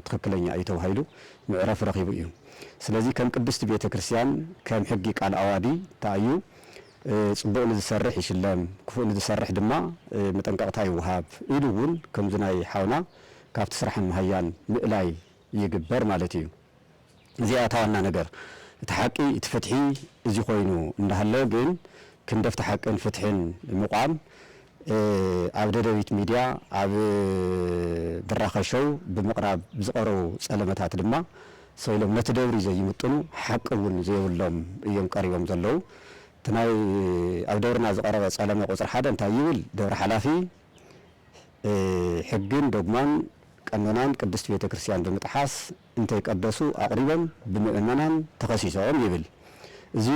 ትክክለኛ እይተባሂሉ ምዕራፍ ረኺቡ እዩ ስለዚ ከም ቅድስት ቤተ ክርስቲያን ከም ሕጊ ቃል አዋዲ ታዩ ጽቡቕ ንዝሰርሕ ይሽለም ክፉእ ንዝሰርሕ ድማ መጠንቀቕታ ይወሃብ ኢሉ እውን ከምዚ ናይ ሓውና ካብቲ ስራሕ መሃያን ምእላይ ይግበር ማለት እዩ እዚኣ ታዋና ነገር እቲ ሓቂ እቲ ፍትሒ እዚ ኮይኑ እንዳሃለ ግን ክንደፍቲ ሓቅን ፍትሕን ምቋም ኣብ ደደቢት ሚድያ ኣብ ድራኸሸው ብምቕራብ ዝቐረቡ ጸለመታት ድማ ሰይሎም ነቲ ደብሪ ዘይምጥኑ ሓቂ እውን ዘይብሎም እዮም ቀሪቦም ዘለው ተናይ ኣብ ደብርና ዝቐረበ ጸለመ ቁጽር ሓደ እንታይ ይብል ደብሪ ሓላፊ ሕግን ዶግማን ቀኖናን ቅድስት ቤተ ክርስቲያን ብምጥሓስ እንተይቀደሱ ኣቕሪቦም ብምእመናን ተኸሲሶም ይብል እዚ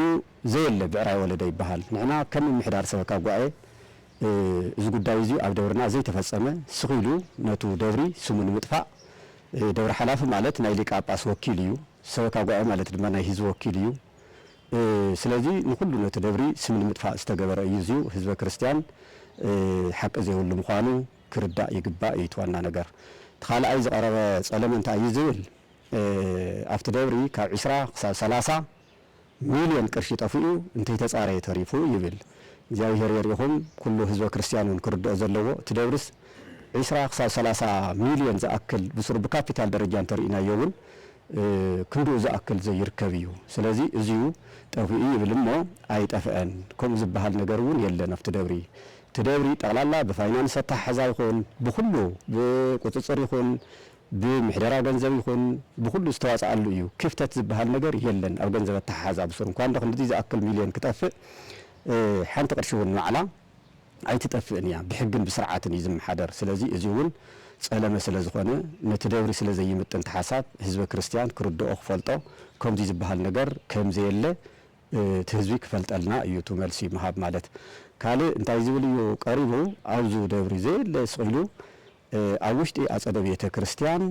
ዘየለ ብዕራይ ወለደ ይበሃል ንሕና ከም ምሕዳር ሰበካ ጉባኤ እዚ ጉዳይ እዚ ኣብ ደብርና ዘይተፈጸመ ስኺሉ ነቱ ደብሪ ስሙ ንምጥፋእ ደብሪ ሓላፊ ማለት ናይ ሊቀ ጳጳስ ወኪል እዩ ሰበካ ጉባኤ ማለት ድማ ናይ ህዝቢ ወኪል እዩ ስለዚ ንኩሉ ነቲ ደብሪ ስም ንምጥፋእ ዝተገበረ እዩ እዚ ህዝበ ክርስቲያን ሓቂ ዘይብሉ ምዃኑ ክርዳእ ይግባእ እዩ ዋና ነገር ተኻልኣይ ዝቐረበ ጸለመ እንታይ እዩ ዝብል ኣብቲ ደብሪ ካብ 20 ክሳብ 30 ሚልዮን ቅርሺ ጠፊኡ እንታይ ተጻረየ ተሪፉ ይብል እግዚአብሔር የሪኹም ኩሉ ህዝበ ክርስቲያን ክርድኦ ዘለዎ እቲ ደብርስ 20 ክሳብ 30 ሚልዮን ዝኣክል ብስሩ ብካፒታል ደረጃ እንተርኢናዮ እውን ክንዱ ዝኣክል ዘይርከብ እዩ ስለዚ እዚዩ ጠፊኡ ይብል እሞ ኣይጠፍአን ከምኡ ዝበሃል ነገር እውን የለን ኣብቲ ደብሪ تدبري تغللا بفاينانس تحزا يكون بكله بقطصر يكون بمحدرا ገንዘብ ይኹን بكله استواصع له እዩ ክፍተት ዝበሃል ነገር የለን ኣብ ገንዘብ ተሓዛ ብሱር እንኳን ደክ እንደዚህ ዝኣክል ሚሊዮን ክጠፍእ ሓንቲ ቅርሺ እውን ማዕላ ኣይትጠፍእን ያ ብሕግን ብስርዓትን ይዝምሓደር ስለዚ እዚ እውን ጸለመ ስለ ዝኾነ ነቲ ደብሪ ስለ ዘይምጥን ተሓሳብ ህዝበ ክርስቲያን ክርድኦ ክፈልጦ ከምዚ ዝበሃል ነገር ከምዚ የለ ትህዝቢ ክፈልጠልና እዩ መልሲ መሃብ ማለት ካልእ እንታይ ዝብል እዩ ቀሪቡ ኣብዙ ደብሪ ዘየለ ስኢሉ ኣብ ውሽጢ ኣጸደ ቤተ ክርስቲያን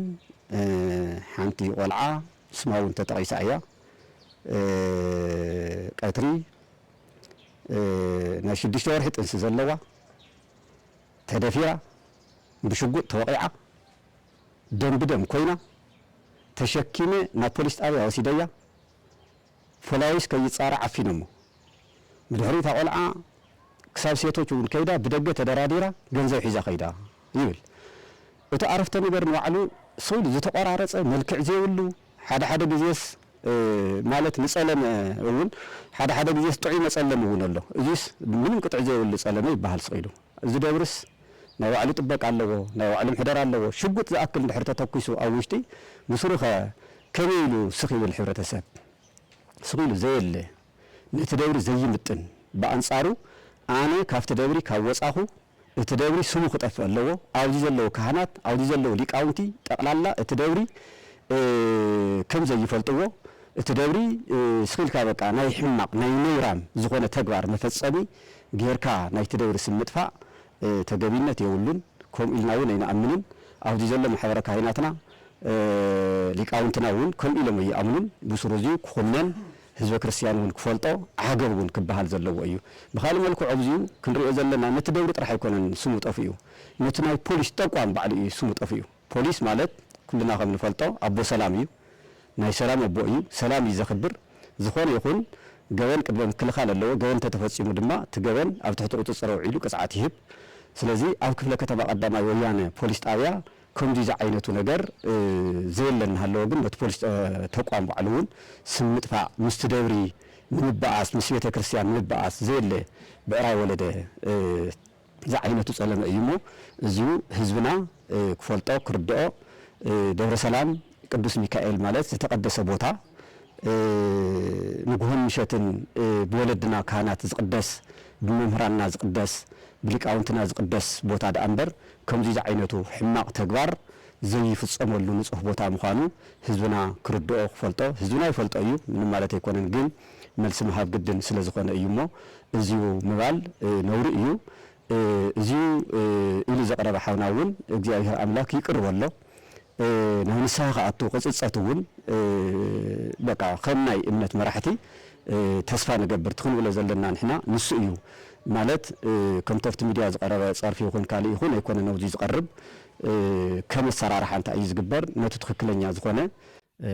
ሓንቲ ቆልዓ ስማውን ተጠቂሳ እያ ቀትሪ ናይ 6 ወርሒ ጥንሲ ዘለዋ ተደፊራ ብሽጉጥ ተወቂዓ ደም ብደም ኮይና ተሸኪመ ናብ ፖሊስ ጣብያ ወሲደያ ፖሊስ ከይጻራ ዓፊነሞ ምድሕሪታ ቆልዓ ክሳብ ሴቶች እውን ከይዳ ብደገ ተደራዲራ ገንዘብ ሒዛ ከይዳ ይብል እቲ አረፍተ ነገር ንባዕሉ ሰውል ዝተቆራረጸ መልክዕ ዘይብሉ ሓደ ግዜስ ማለት ንጸለመ እውን ሓደ ግዜስ ጥዑይ መጸለመ እውን ኣሎ እዚስ ምንም ቅጥዕ ዘይብሉ ጸለመ ይባሃል ስቂሉ እዚ ደብርስ ናይ ባዕሉ ጥበቃ ኣለዎ ናይ ባዕሉ ምሕደር ኣለዎ ሽጉጥ ዝኣክል እንድሕር ተተኩሱ ኣብ ውሽጢ ምስሩኸ ከመይሉ ስኺብል ሕብረተሰብ ስኺሉ ዘየለ ነቲ ደብሪ ዘይምጥን በአንጻሩ ኣነ ካብቲ ደብሪ ካብ ወጻኹ እቲ ደብሪ ስሙ ክጠፍእ ኣለዎ ኣብዚ ዘለው ካህናት ኣብዚ ዘለው ሊቃውንቲ ጠቅላላ እቲ ደብሪ ከም ዘይፈልጥዎ እቲ ደብሪ ስኺልካ በቃ ናይ ሕማቅ ናይ ነይራም ዝኾነ ተግባር መፈጸሚ ጌርካ ናይቲ ደብሪ ስም ምጥፋእ ተገቢነት የውሉን ከም ኢልና እውን ኣይንኣምንን ኣብዚ ዘሎ ማሕበረ ካህናትና ሊቃውንትና እውን ከም ኢሎም ይኣምኑን ብስሩዚ ክኹነን ህዝበ ክርስቲያን እውን ክፈልጦ ዓገብ እውን ክበሃል ዘለዎ እዩ ብኻሊ መልክዑ ኣብዚኡ ክንሪኦ ዘለና ነቲ ደብሪ ጥራሕ ኣይኮነን ስሙ ጠፊኡ ነቲ ናይ ፖሊስ ተቋም ባዕሉ እዩ ስሙ ጠፊኡ ፖሊስ ማለት ኩልና ከም ንፈልጦ ኣቦ ሰላም እዩ ናይ ሰላም ኣቦ እዩ ሰላም እዩ ዘኽብር ዝኾነ ይኹን ገበን ቅድመ ምክልኻል ኣለዎ ገበን ተተፈጺሙ ድማ ትገበን ኣብ ትሕቲ ቁጥጥር ውዒሉ ቅጽዓት ይህብ ስለዚ ኣብ ክፍለ ከተማ ቀዳማይ ወያነ ፖሊስ ጣብያ ከምዚ ዓይነቱ ነገር ዘየለን ሃለዎ ግን ነቲ ፖሊስ ተቋም ባዕሉ እውን ስም ምጥፋእ ምስ ደብሪ ምንባኣስ ምስ ቤተ ክርስቲያን ምንባኣስ ዘየለ ብዕራይ ወለደ ዛ ዓይነቱ ጸለመ እዩሞ እዚሁ ህዝብና ክፈልጦ ክርድኦ ደብረ ሰላም ቅዱስ ሚካኤል ማለት ዝተቀደሰ ቦታ ንጉሆን ምሸትን ብወለድና ካህናት ዝቅደስ ብመምህራንና ዝቅደስ ብሊቃውንትና ዝቅደስ ቦታ ዳእምበር ከምዚ ዓይነቱ ሕማቅ ተግባር ዘይፍጸመሉ ንጹህ ቦታ ምዃኑ ህዝብና ክርድኦ ክፈልጦ ህዝብና ይፈልጦ እዩ ምንም ማለት ኣይኮነን ግን መልሲ መሃብ ግድን ስለ ዝኾነ እዩሞ እዚሁ ምባል ነውሪ እዩ እዚሁ ኢሉ ዘቕረበ ሓውና እውን እግዚአብሔር ኣምላክ ይቅርበሎ ናይ ንስሓ ከኣቱ ቅጽጸት እውን በቃ ከም ናይ እምነት መራሕቲ ተስፋ ንገብር ትኽንብሎ ዘለና ንሕና ንሱ እዩ ማለት ከም ተፍቲ ሚድያ ዝቀረበ ጸርፊ ይኹን ካልእ ይኹን ኣይኮነ ነው ዝቀርብ ከም ሰራራሓ እንታይ እዩ ዝግበር ነቲ ትክክለኛ ዝኾነ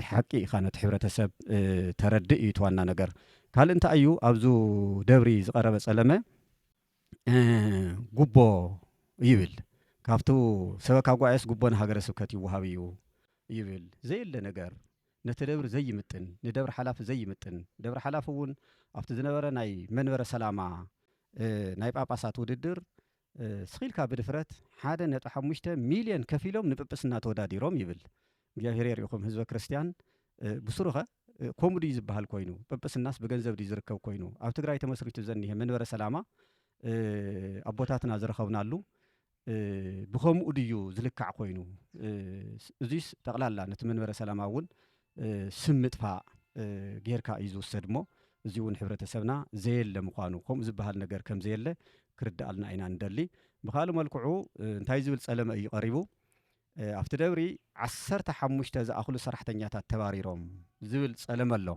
ሓቂ ኢኻ ነቲ ሕብረተሰብ ተረድእ እዩ ዋና ነገር ካልእ እንታይ እዩ ኣብዙ ደብሪ ዝቀረበ ጸለመ ጉቦ ይብል ካብቱ ሰበካ ጓኤስ ጉቦ ንሃገረ ስብከት ይወሃብ እዩ ይብል ዘየለ ነገር ነቲ ደብሪ ዘይምጥን ንደብሪ ሓላፊ ዘይምጥን ደብሪ ሓላፊ እውን ኣብቲ ዝነበረ ናይ መንበረ ሰላማ ናይ ጳጳሳት ውድድር ስኺልካ ብድፍረት 1.5 ሚልዮን ከፊሎም ንጵጵስና ተወዳዲሮም ይብል እግዚአብሔር የርኢኹም ህዝበ ክርስቲያን ብስሩኸ ኮሙዲ ዝበሃል ኮይኑ ጵጵስናስ ብገንዘብ ዲ ዝርከብ ኮይኑ ኣብ ትግራይ ተመስሪቱ ዘኒሄ መንበረ ሰላማ ኣቦታትና ዝረኸብናሉ ብኸምኡ ድዩ ዝልካዕ ኮይኑ እዚስ ጠቕላላ ነቲ መንበረ ሰላማ እውን ስምጥፋእ ጌርካ እዩ ዝውሰድ እሞ እዚ እውን ሕብረተሰብና ዘየለ ምዃኑ ከምኡ ዝበሃል ነገር ከም ዘየለ ክርዳኣልና ኢና እንደሊ ብኻልእ መልክዑ እንታይ ዝብል ጸለመ እዩ ቀሪቡ ኣብቲ ደብሪ 15 ዝኣኽሉ ሰራሕተኛታት ተባሪሮም ዝብል ጸለመ ኣሎ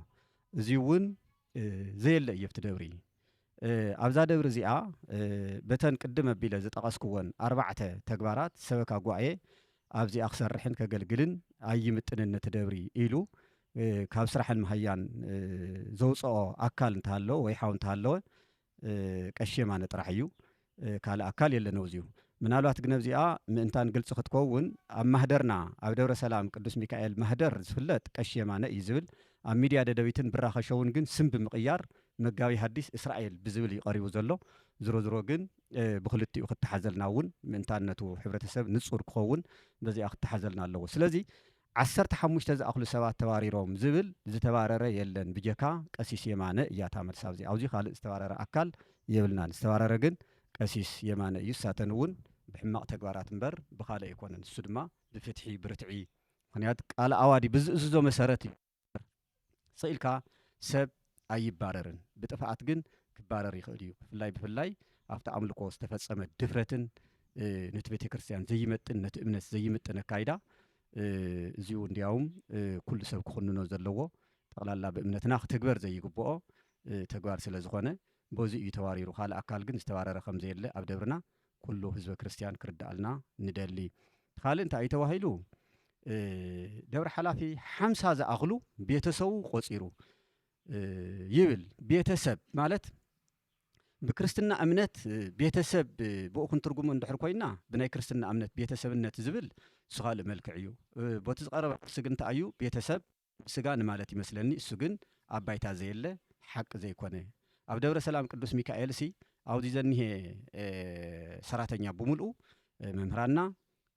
እዚ እውን ዘየለ እዩ ኣብቲ ደብሪ ኣብዛ ደብሪ እዚኣ በተን ቅድም ኣቢለ ዝጠቐስክዎን 4 ተግባራት ሰበካ ጓኤ ኣብዚኣ ክሰርሕን ከገልግልን ኣይምጥንን ነቲ ደብሪ ኢሉ ካብ ስራሕን መሃያን ዘውፅኦ ኣካል እንተሃለወ ወይ ሓው እንተሃለወ ቀሺ የማነ ጥራሕ እዩ ካልእ ኣካል የለነው እዚዩ ምናልባት ግን ኣብዚኣ ምእንታን ግልፂ ክትከውን ኣብ ማህደርና ኣብ ደብረ ሰላም ቅዱስ ሚካኤል ማህደር ዝፍለጥ ቀሺ የማነ እዩ ዝብል ኣብ ሚድያ ደደቢትን ብራኸሸውን ግን ስም ብምቕያር መጋቢ ሐዲስ እስራኤል ብዝብል ይቀሪቡ ዘሎ ዝሮ ዝሮ ግን ብክልቲኡ ክትሓዘልና እውን ምእንታነቱ ሕብረተሰብ ንጹር ክኸውን በዚኣ ክትሓዘልና ኣለዎ ስለዚ 15 ዝኣኽሉ ሰባት ተባሪሮም ዝብል ዝተባረረ የለን ብጀካ ቀሲስ የማነ እያታ መልሳ ኣብዚ ኣብዚ ካልእ ዝተባረረ ኣካል የብልናን ዝተባረረ ግን ቀሲስ የማነ እዩ ሳተን እውን ብሕማቕ ተግባራት እምበር ብኻልእ ኣይኮነን እሱ ድማ ብፍትሒ ብርትዒ ምክንያት ቃል ኣዋዲ ብዝእዝዞ መሰረት እዩ ስኢልካ ሰብ ኣይባረርን ብጥፍኣት ግን ክባረር ይኽእል እዩ ብፍላይ ኣብቲ ኣምልኮ ዝተፈጸመ ድፍረትን ነቲ ቤተ ክርስቲያን ዘይመጥን ነቲ እምነት ዘይምጥን ኣካይዳ እዚኡ እንዲያውም ኩሉ ሰብ ክኽንኖ ዘለዎ ጠቕላላ ብእምነትና ክትግበር ዘይግብኦ ተግባር ስለ ዝኾነ በዚ እዩ ተዋሪሩ ካልእ ኣካል ግን ዝተባረረ ከም ዘየለ ኣብ ደብርና ኩሉ ህዝበ ክርስቲያን ክርዳኣልና ንደሊ ካልእ እንታይ እዩ ተባሂሉ ደብሪ ሓላፊ 50 ዝኣኽሉ ቤተሰቡ ቆፂሩ ይብል ቤተሰብ ማለት ብክርስትና እምነት ቤተሰብ ብኡ ክንትርጉሞ እንድሕር ኮይና ብናይ ክርስትና እምነት ቤተሰብነት ዝብል ስኻልእ መልክዕ እዩ ቦቲ ዝቐረበ ስግ እንታይ እዩ ቤተሰብ ስጋ ንማለት ይመስለኒ እሱ ግን ኣብ ባይታ ዘየለ ሓቂ ዘይኮነ ኣብ ደብረ ሰላም ቅዱስ ሚካኤል ሲ ኣብዚ ዘኒሄ ሰራተኛ ብምልኡ መምህራንና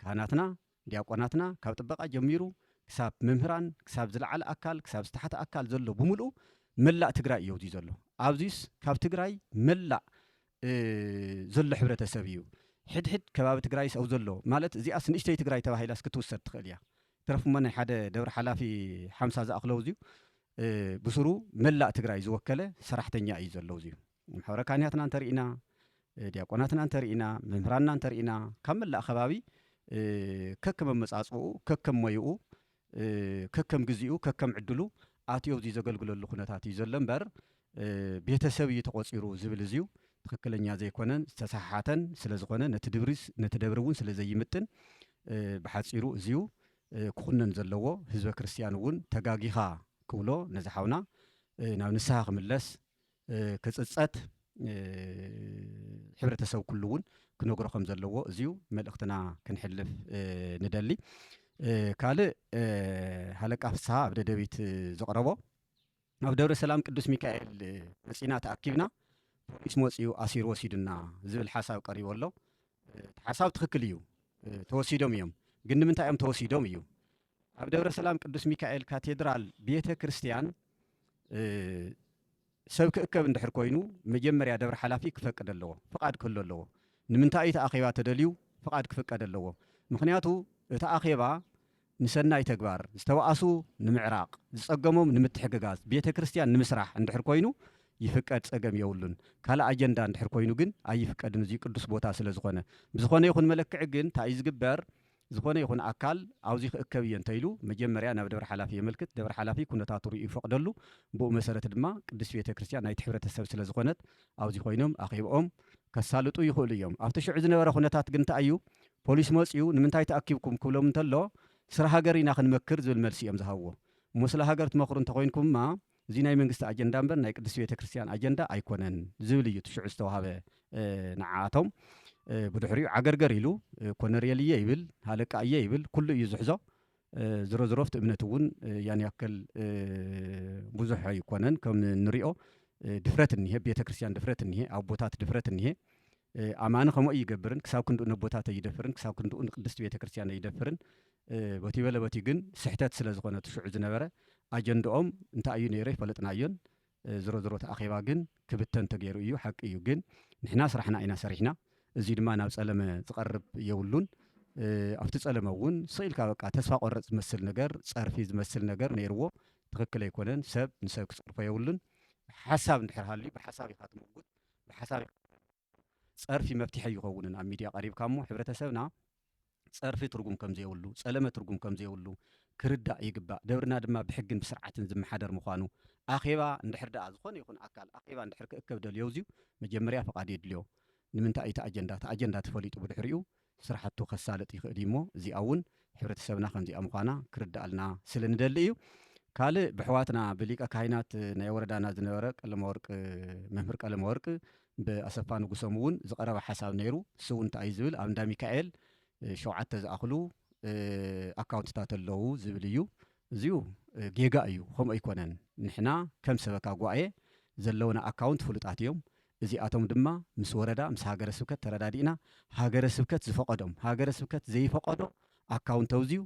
ካህናትና ዲያቆናትና ካብ ጥበቃ ጀሚሩ ክሳብ መምህራን ክሳብ ዝለዓለ ኣካል ክሳብ ዝተሓተ ኣካል ዘሎ ብምልኡ መላእ ትግራይ እዩ እዚ ዘሎ ኣብዚስ ካብ ትግራይ መላእ ዘሎ ሕብረተሰብ እዩ ሕድሕድ ከባቢ ትግራይ ሰው ዘሎ ማለት እዚኣስ ንእሽተይ ትግራይ ተባሂላስ ክትውሰድ ትኽእል እያ ትረፍሞ ናይ ሓደ ደብሪ ሓላፊ 50 ዝኣኽለው እዚዩ ብስሩ መላእ ትግራይ ዝወከለ ሰራሕተኛ እዩ ዘሎ እዚዩ ማሕበረ ካህናትና እንተሪኢና ዲያቆናትና እንተሪኢና መምህራንና እንተሪኢና ካብ መላእ ከባቢ ከከም መጻጽኡ ከከም ሞይኡ ከከም ግዜኡ ከከም ዕድሉ ኣትዮ እዚ ዘገልግለሉ ኩነታት እዩ ዘሎ እምበር ቤተሰብ እዩ ተቆፂሩ ዝብል እዚዩ ትክክለኛ ዘይኮነን ዝተሳሓሓተን ስለ ዝኾነ ነቲ ደብሪ እውን ስለ ዘይምጥን ብሓፂሩ እዚዩ ክኹነን ዘለዎ ህዝበ ክርስቲያን እውን ተጋጊኻ ክብሎ ነዚ ሓውና ናብ ንስሓ ክምለስ ክፅፀት ሕብረተሰብ ኩሉ እውን ክነግሮ ከም ዘለዎ እዚዩ መልእኽትና ክንሕልፍ ንደሊ ካልእ ሃለቃ ፍስሓ ኣብ ደደቢት ዘቕረቦ ኣብ ደብረ ሰላም ቅዱስ ሚካኤል መፂና ተኣኪብና ፖሊስ መፂኡ ኣሲሩ ወሲዱና ዝብል ሓሳብ ቀሪቡ ኣሎ ሓሳብ ትክክል እዩ ተወሲዶም እዮም ግን ንምንታይ እዮም ተወሲዶም እዩ ኣብ ደብረ ሰላም ቅዱስ ሚካኤል ካቴድራል ቤተ ክርስቲያን ሰብ ክእከብ እንድሕር ኮይኑ መጀመርያ ደብሪ ሓላፊ ክፈቅድ ኣለዎ ፍቃድ ክህሉ ኣለዎ ንምንታይ እቲ ኣኼባ ተደልዩ ፍቃድ ክፍቀድ ኣለዎ ምክንያቱ እቲ ኣኼባ ንሰናይ ተግባር ዝተዋኣሱ ንምዕራቅ ዝጸገሞም ንምትሕግጋዝ ቤተ ክርስቲያን ንምስራሕ እንድሕር ኮይኑ ይፍቀድ ጸገም የውሉን ካልእ ኣጀንዳ እንድሕር ኮይኑ ግን ኣይፍቀድን እዚ ቅዱስ ቦታ ስለ ዝኾነ ብዝኾነ ይኹን መለክዕ ግን እንታይ ዝግበር ዝኾነ ይኹን ኣካል ኣብዚ ክእከብ እየ እንተኢሉ መጀመርያ ናብ ደብረ ሓላፊ የመልክት ደብረ ሓላፊ ኩነታቱ ርኡ ይፈቅደሉ ብኡ መሰረት ድማ ቅድስት ቤተ ክርስቲያን ናይቲ ሕብረተሰብ ስለ ዝኾነት ኣብዚ ኮይኖም ኣኺብኦም ከሳልጡ ይኽእሉ እዮም ኣብቲ ሽዑ ዝነበረ ኩነታት ግን እንታይ እዩ ፖሊስ መፅኡ ንምንታይ ተኣኪብኩም ክብሎም እንተሎ ስራ ሃገር ኢና ክንመክር ዝብል መልሲ እዮም ዝሃብዎ እሞ ስለ ሃገር ትመክሩ እንተኮይንኩምማ እዚ ናይ መንግስቲ ኣጀንዳ እምበር ናይ ቅድስት ቤተ ክርስቲያን ኣጀንዳ ኣይኮነን ዝብል እዩ ትሽዑ ዝተዋሃበ ንዓኣቶም ብድሕሪኡ ዓገርገር ኢሉ ኮነርየል እየ ይብል ሃለቃ እየ ይብል ኩሉ እዩ ዝሕዞ ዝሮ ዝሮ ፍቲ እምነት እውን ያን ያክል ብዙሕ ኣይኮነን ከም ንሪኦ ድፍረት እኒሄ ቤተ ክርስቲያን ድፍረት እኒሄ ኣቦታት ድፍረት እኒሄ ኣማኒ ከምኡ ይገብርን ክሳብ ክንድኡ ነቦታት ኣይደፍርን ክሳብ ክንድኡ ንቅድስቲ ቤተ ክርስቲያን ኣይደፍርን በቲ በለ በቲ ግን ስሕተት ስለ ዝኾነ ትሽዑ ዝነበረ ኣጀንድኦም እንታይ እዩ ነይሩ ይፈለጥናዮን ዝሮ ዝሮ ተኣኺባ ግን ክብተን ተገይሩ እዩ ሓቂ እዩ ግን ንሕና ስራሕና ኢና ሰሪሕና እዚ ድማ ናብ ፀለመ ዝቐርብ የብሉን ኣብቲ ፀለመ እውን ስኢልካ በቃ ተስፋ ቆረፅ ዝመስል ነገር ፀርፊ ዝመስል ነገር ነይርዎ ትክክል ኣይኮነን ሰብ ንሰብ ክፀርፎ የብሉን ሓሳብ እንድሕር ሃልዩ ብሓሳብ ኢኻ ትምጉት ብሓሳብ ፀርፊ መፍትሒ ይኸውንን ኣብ ሚድያ ቀሪብካ እሞ ሕብረተሰብና ፀርፊ ትርጉም ከም ዘይብሉ ፀለመ ትርጉም ከም ዘይብሉ ክርዳእ ይግባእ ደብርና ድማ ብሕግን ብስርዓትን ዝመሓደር ምዃኑ ኣኼባ እንድሕር ደኣ ዝኾነ ይኹን ኣካል ኣኼባ እንድሕር ክእከብ ደልዮ እዝዩ መጀመርያ ፈቃዲ የድልዮ ንምንታይ እቲ ኣጀንዳ ተፈሊጡ ብድሕሪኡ ስራሕቱ ከሳልጥ ይኽእል እሞ እዚኣ እውን ሕብረተሰብና ከምዚኣ ምዃና ክርዳኣልና ስለ ንደሊ እዩ ካልእ ብሕዋትና ብሊቀ ካህናት ናይ ወረዳና ዝነበረ ቀለመወርቅ መምህር ቀለመወርቅ ብኣሰፋ ንጉሶም እውን ዝቐረበ ሓሳብ ነይሩ እሱ እውን እንታይ ዝብል ኣብ እንዳ ሚካኤል 7 ዝኣኽሉ ኣካውንትታት ኣለዉ ዝብል እዩ እዚኡ ጌጋ እዩ ከምኡ ኣይኮነን ንሕና ከም ሰበካ ጉባኤ ዘለውና ኣካውንት ፍሉጣት እዮም እዚኣቶም ድማ ምስ ወረዳ ምስ ሃገረ ስብከት ተረዳዲእና ሃገረ ስብከት ዝፈቀዶም ሃገረ ስብከት ዘይፈቀዶ ኣካውንት ተውዝዩ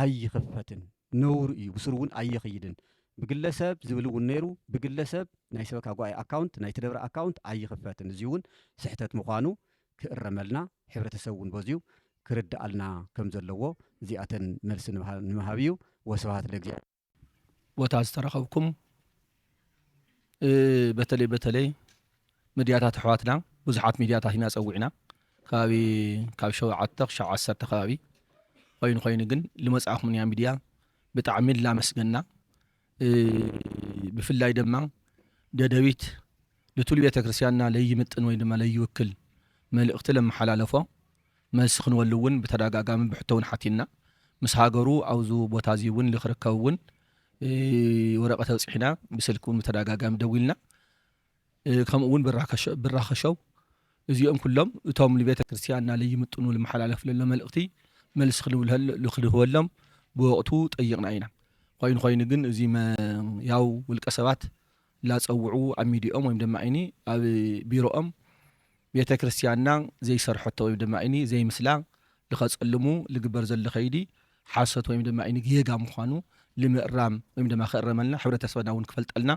ኣይኽፈትን ነውሩ እዩ ብስሩ እውን ኣይኽይድን ብግለሰብ ዝብል እውን ነይሩ ብግለሰብ ናይ ሰበካ ጉባኤ ኣካውንት ናይ ተደብረ ኣካውንት ኣይኽፈትን እዚ እውን ስሕተት ምዃኑ ክእረመልና ሕብረተሰብ እውን በዝዩ ክርዳኣልና ከም ዘለዎ እዚኣተን መልሲ ንምሃብ እዩ ወስብሃት ለእግዚኣብሔር ቦታ ዝተረኸብኩም በተለይ ሚድያታት ኣሕዋትና ብዙሓት ሚድያታት ኢና ፀዊዕና ካብ 7 ክሳብ 10 ከባቢ ኮይኑ ግን ልመፅኣኹም ያ ሚድያ ብጣዕሚ ላመስገና ብፍላይ ድማ ደደቢት ልቱል ቤተ ክርስቲያንና ለይምጥን ወይ ድማ ለይውክል መልእኽቲ ለመሓላለፎ መልሲ ክንወሉ እውን ብተደጋጋሚ ብሕቶውን ሓቲና ምስ ሃገሩ ኣብዙ ቦታ እዚ እውን ልክርከብ እውን ወረቐት ኣውፂሕና ብስልክ እውን ብተደጋጋሚ ደዊልና ከምኡ እውን ብራኸሸው እዚኦም ኩሎም እቶም ንቤተ ክርስቲያንና ለይምጥኑ ልመሓላለፍ ለሎ መልእኽቲ መልሲ ክንህበሎም ብወቕቱ ጠይቕና ኢና ኮይኑ ግን እዚ ያው ውልቀ ሰባት ላፀውዑ ኣብ ሚድኦም ወይም ድማ ዓይኒ ኣብ ቢሮኦም ቤተ ክርስቲያንና ዘይሰርሐቶ ወይም ድማ ዓይኒ ዘይምስላ ልኸፀልሙ ልግበር ዘሎ ኸይዲ ሓሰት ወይም ድማ ዓይኒ ጌጋ ምዃኑ ንምእራም ወይም ድማ ክእረመልና ሕብረተሰብና እውን ክፈልጠልና